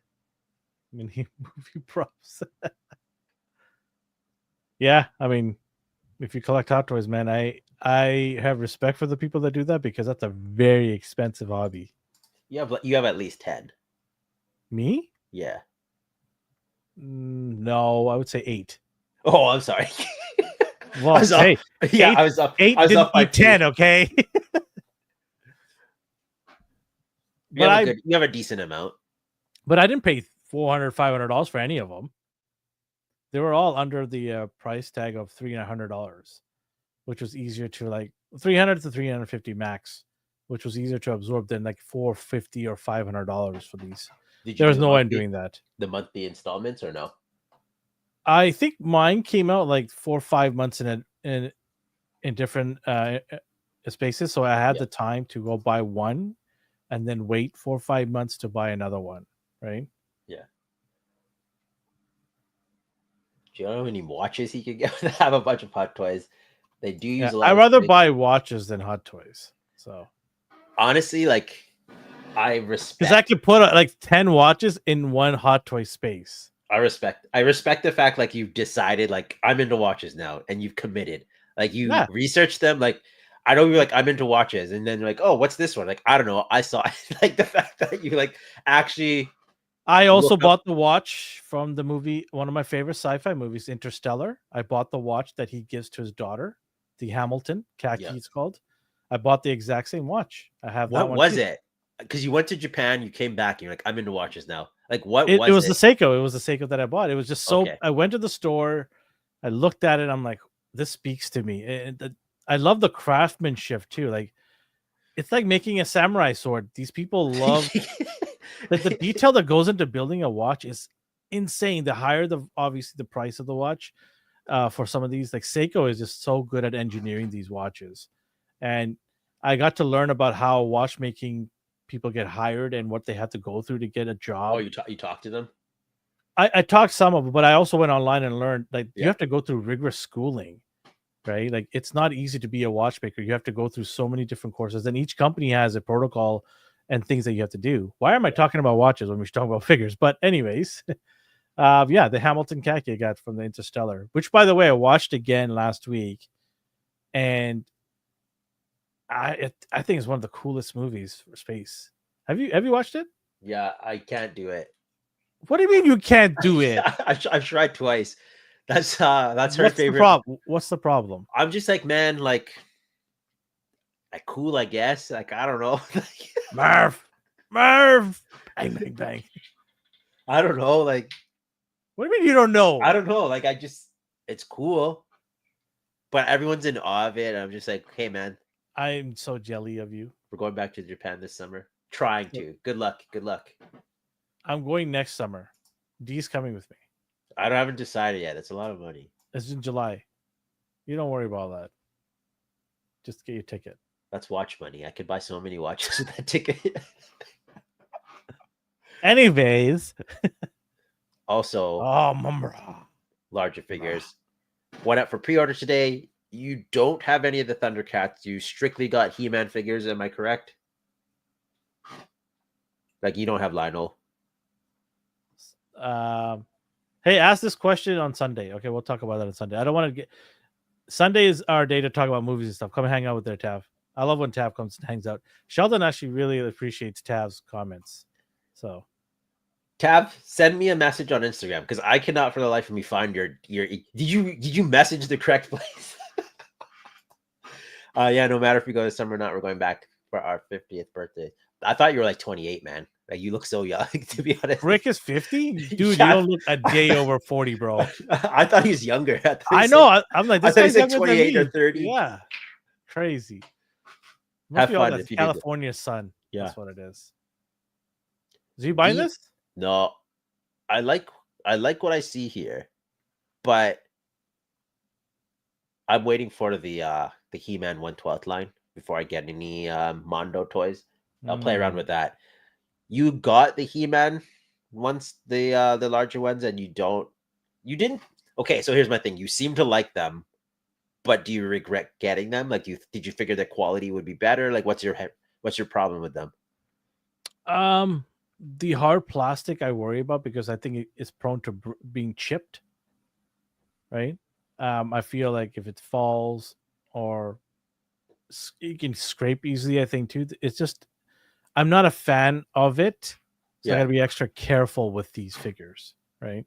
Mini movie props. Yeah, I mean, if you collect hot toys, man, I have respect for the people that do that because that's a very expensive hobby. You have at least 10. Me? Yeah. No, I would say 8. Oh, I'm sorry. I Well, was off. hey, Yeah, 8, I was up. 8 I was didn't off by beat 2. 10, okay? You but have a I good. You have a decent amount. but I didn't pay $400, $500 for any of them. They were all under the price tag of $300, which was easier to like 300 to 350 max, which was easier to absorb than like $450 or $500 for these. Did you There do was no way in doing that. the monthly installments or no? I think mine came out like 4 or 5 months in different spaces, so I had Yeah. the time to go buy one and then wait 4 or 5 months to buy another one, right? Yeah. Do you know how many watches he could get? Have a bunch of hot toys. They do use Yeah, a I lot of rather space. buy watches than hot toys. So Honestly, like I because I respect. could put like 10 watches in one hot toy space. I respect the fact like you've decided like I'm into watches now and you've committed. Like you Yeah, research them. Like I know you're like I'm into watches, and then you're like, oh, what's this one? Like I don't know. I saw like the fact that you like actually I look also up. bought the watch from the movie, one of my favorite sci-fi movies, Interstellar. I bought the watch that he gives to his daughter, the Hamilton Yeah. khaki. It's called. I bought the exact same watch. I have that What one was too. it? Because you went to Japan, you came back, and you're like, I'm into watches now. Like, what It was was the it? Seiko. It was the Seiko that I bought. It was just so. Okay. I went to the store, I looked at it. I'm like, this speaks to me. I love the craftsmanship too. Like it's like making a samurai sword. These people love like the detail that goes into building a watch is insane. The higher the obviously the price of the watch, for some of these, like Seiko is just so good at engineering these watches, and I got to learn about how watchmaking people get hired and what they have to go through to get a Oh, job. you talked to them? I talked some of it, but I also went online and learned like you Yeah. have to go through rigorous schooling, right? Like it's not easy to be a watchmaker. You have to go through so many different courses, and each company has a protocol and things that you have to do. Why am I Yeah. talking about watches when we should talk about figures? But anyways, yeah, the Hamilton khaki I got from the Interstellar, which by the way I watched again last week, and I think it's one of the coolest movies for space. Have you watched it? Yeah, I can't do it. What do you mean you can't do it? I've tried twice. That's her What's the favorite. problem? What's the problem? I'm just like, man, like cool, I guess. Like, I don't know. Marv, Marv, bang bang bang. I don't know. Like, What do you mean you don't know? I don't know. Like, it's cool, but everyone's in awe of it. I'm just like, hey, man, I'm so jelly of you. we're going back to Japan this summer. Trying to. Good luck. Good luck. I'm going next summer. D's coming with me. I haven't decided yet. It's a lot of money. It's in July. You don't worry about that. Just get your ticket. That's watch money. I could buy so many watches with that ticket. Anyways, Also, oh, mumra. larger figures. Went out for pre-order today. You don't have any of the Thundercats. You strictly got He-Man figures. Am I correct? Like you don't have Lionel. Hey, ask this question on Sunday. Okay, we'll talk about that on Sunday. I don't want to get. Sunday is our day to talk about movies and stuff. Come hang out with there, Tav. I love when Tav comes and hangs out. Sheldon actually really appreciates Tav's comments. So Tab, send me a message on Instagram because I cannot for the life of me find your. Did you message the correct place? Yeah, no matter if we go this summer or not, we're going back for our 50th birthday. I thought you were like 28, man. Like you look so young, to be honest. Rick is 50? Dude, Yeah. you don't look a day over 40, bro. I thought he was younger. I know. I'm like, I this thought he guy's said younger than 28 me. or 30. Yeah. Crazy. Must Have be all fun that if you did. California sun. Yeah. That's what it is. Is you buying this? No, I like what I see here, but I'm waiting for the He-Man 112th line before I get any Mondo toys. I'll play around with that. You got the He-Man once, the larger ones, and you didn't. Okay, so here's my thing. You seem to like them, but do you regret getting them? Like, did you figure the quality would be better? Like, what's your problem with them? The hard plastic I worry about because I think it's prone to being chipped. Right. I feel like if it falls or you can scrape easily, I think too. It's just I'm not a fan of it, so I Yeah. got to be extra careful with these figures. Right.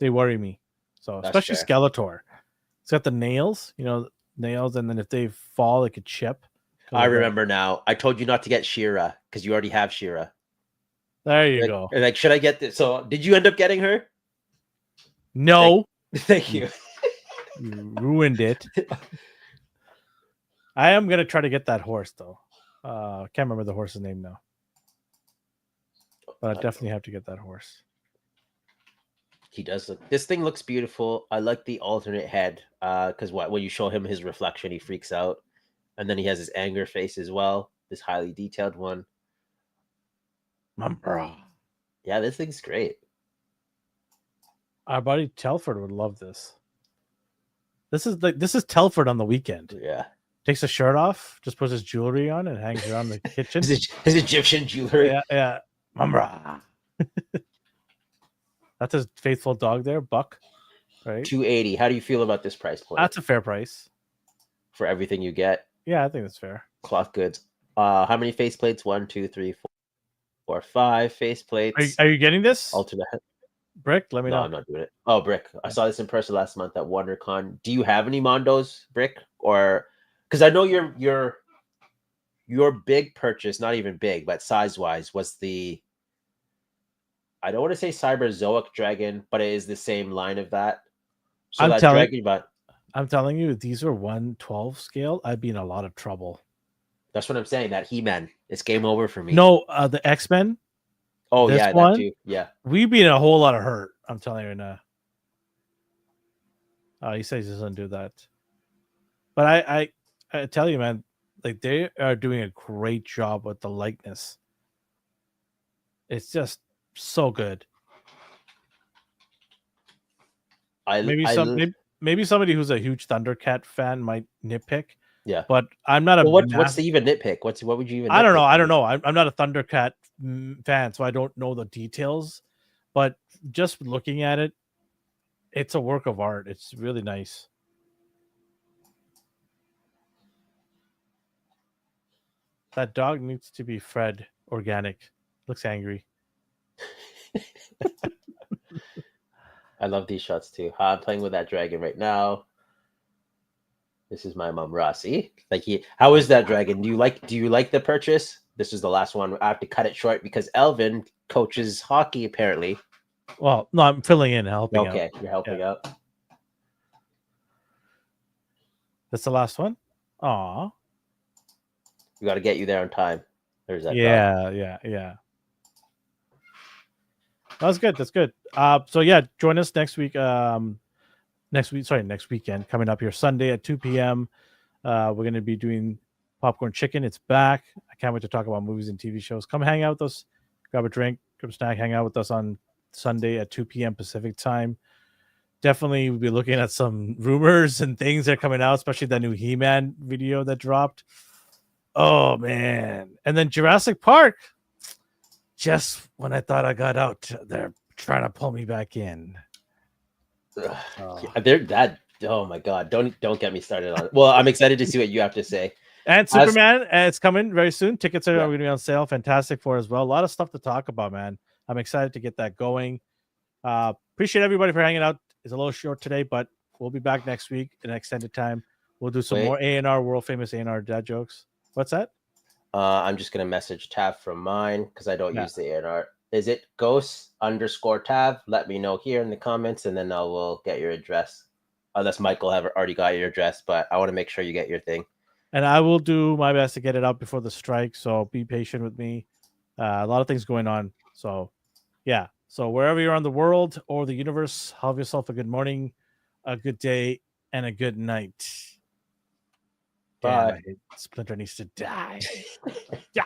They worry me. So That's especially fair. Skeletor. It's got the nails, nails, and then if they fall, it could chip. I remember now. I told you not to get Shira because you already have Shira. There you go. Like, should I get this? So, did you end up getting her? No. Thank you. You ruined it. I am gonna try to get that horse though. I can't remember the horse's name now, but I definitely have to get that horse. He does look. This thing looks beautiful. I like the alternate head. Because when you show him his reflection, he freaks out, and then he has his anger face as well. This highly detailed one. Yeah, this thing's great. Our buddy Telford would love this. This is Telford on the weekend. Yeah. Takes his shirt off, just puts his jewelry on, and hangs around the kitchen. his Egyptian jewelry. Yeah. That's his faithful dog there, Buck. Right. $280. How do you feel about this price point? That's a fair price for everything you get. Yeah, I think that's fair. Cloth goods. How many faceplates? 1, 2, 3, 4, 5 faceplates. Are you getting this? Alternate. Brick, let me know. No, I'm not doing it. Oh, Brick. I saw this in person last month at WonderCon. Do you have any Mondos, Brick? Or because I know your big purchase, not even big, but size-wise, was the, I don't want to say Cyberzoic Dragon, but it is the same line of that. So I'm telling you, if these were 1/12 scale, I'd be in a lot of trouble. That's what I'm saying. That He-Man, it's game over for me. No, the X-Men. Oh yeah, that too. Yeah, we'd be in a whole lot of hurt. I'm telling you now. He says he doesn't do that, but I tell you, man, like they are doing a great job with the likeness. It's just so good. Maybe somebody who's a huge Thundercat fan might nitpick. Yeah, but I'm not a. Well, what's the even nitpick? What would you even? I don't know. I'm not a Thundercat fan, so I don't know the details. But just looking at it, it's a work of art. It's really nice. That dog needs to be fed organic. Looks angry. I love these shots too. I'm playing with that dragon right now. This is my mom, Rossi. How is that dragon? Do you like the purchase? This is the last one. I have to cut it short because Elvin coaches hockey apparently. Well, no, I'm filling in, helping out. Okay, you're helping out. That's the last one. Aw. We got to get you there on time. There's that. Yeah. That's good. So yeah, join us next week. Next weekend, coming up here Sunday at 2 p.m. We're going to be doing Popcorn Chicken. It's back. I can't wait to talk about movies and TV shows. Come hang out with us, grab a drink, grab a snack, hang out with us on Sunday at 2 p.m. Pacific time. Definitely we'll be looking at some rumors and things that are coming out, especially that new He-Man video that dropped. Oh man. And then Jurassic Park. Just when I thought I got out, they're trying to pull me back in. Oh my god! Don't get me started on it. Well, I'm excited to see what you have to say. And Superman, it's coming very soon. Tickets are going to be on sale. Fantastic for as well. A lot of stuff to talk about, man. I'm excited to get that going. Appreciate everybody for hanging out. It's a little short today, but we'll be back next week in extended time. We'll do some more ANR, world famous ANR dad jokes. What's that? I'm just gonna message Tav from mine because I don't use the ANR. Is it ghost_Tav? Let me know here in the comments, and then I will get your address. Unless Michael have already got your address, but I want to make sure you get your thing. And I will do my best to get it up before the strike. So be patient with me. A lot of things going on. So yeah. So wherever you're on the world or the universe, have yourself a good morning, a good day, and a good night. Bye. Damn, Splinter needs to die. Yeah.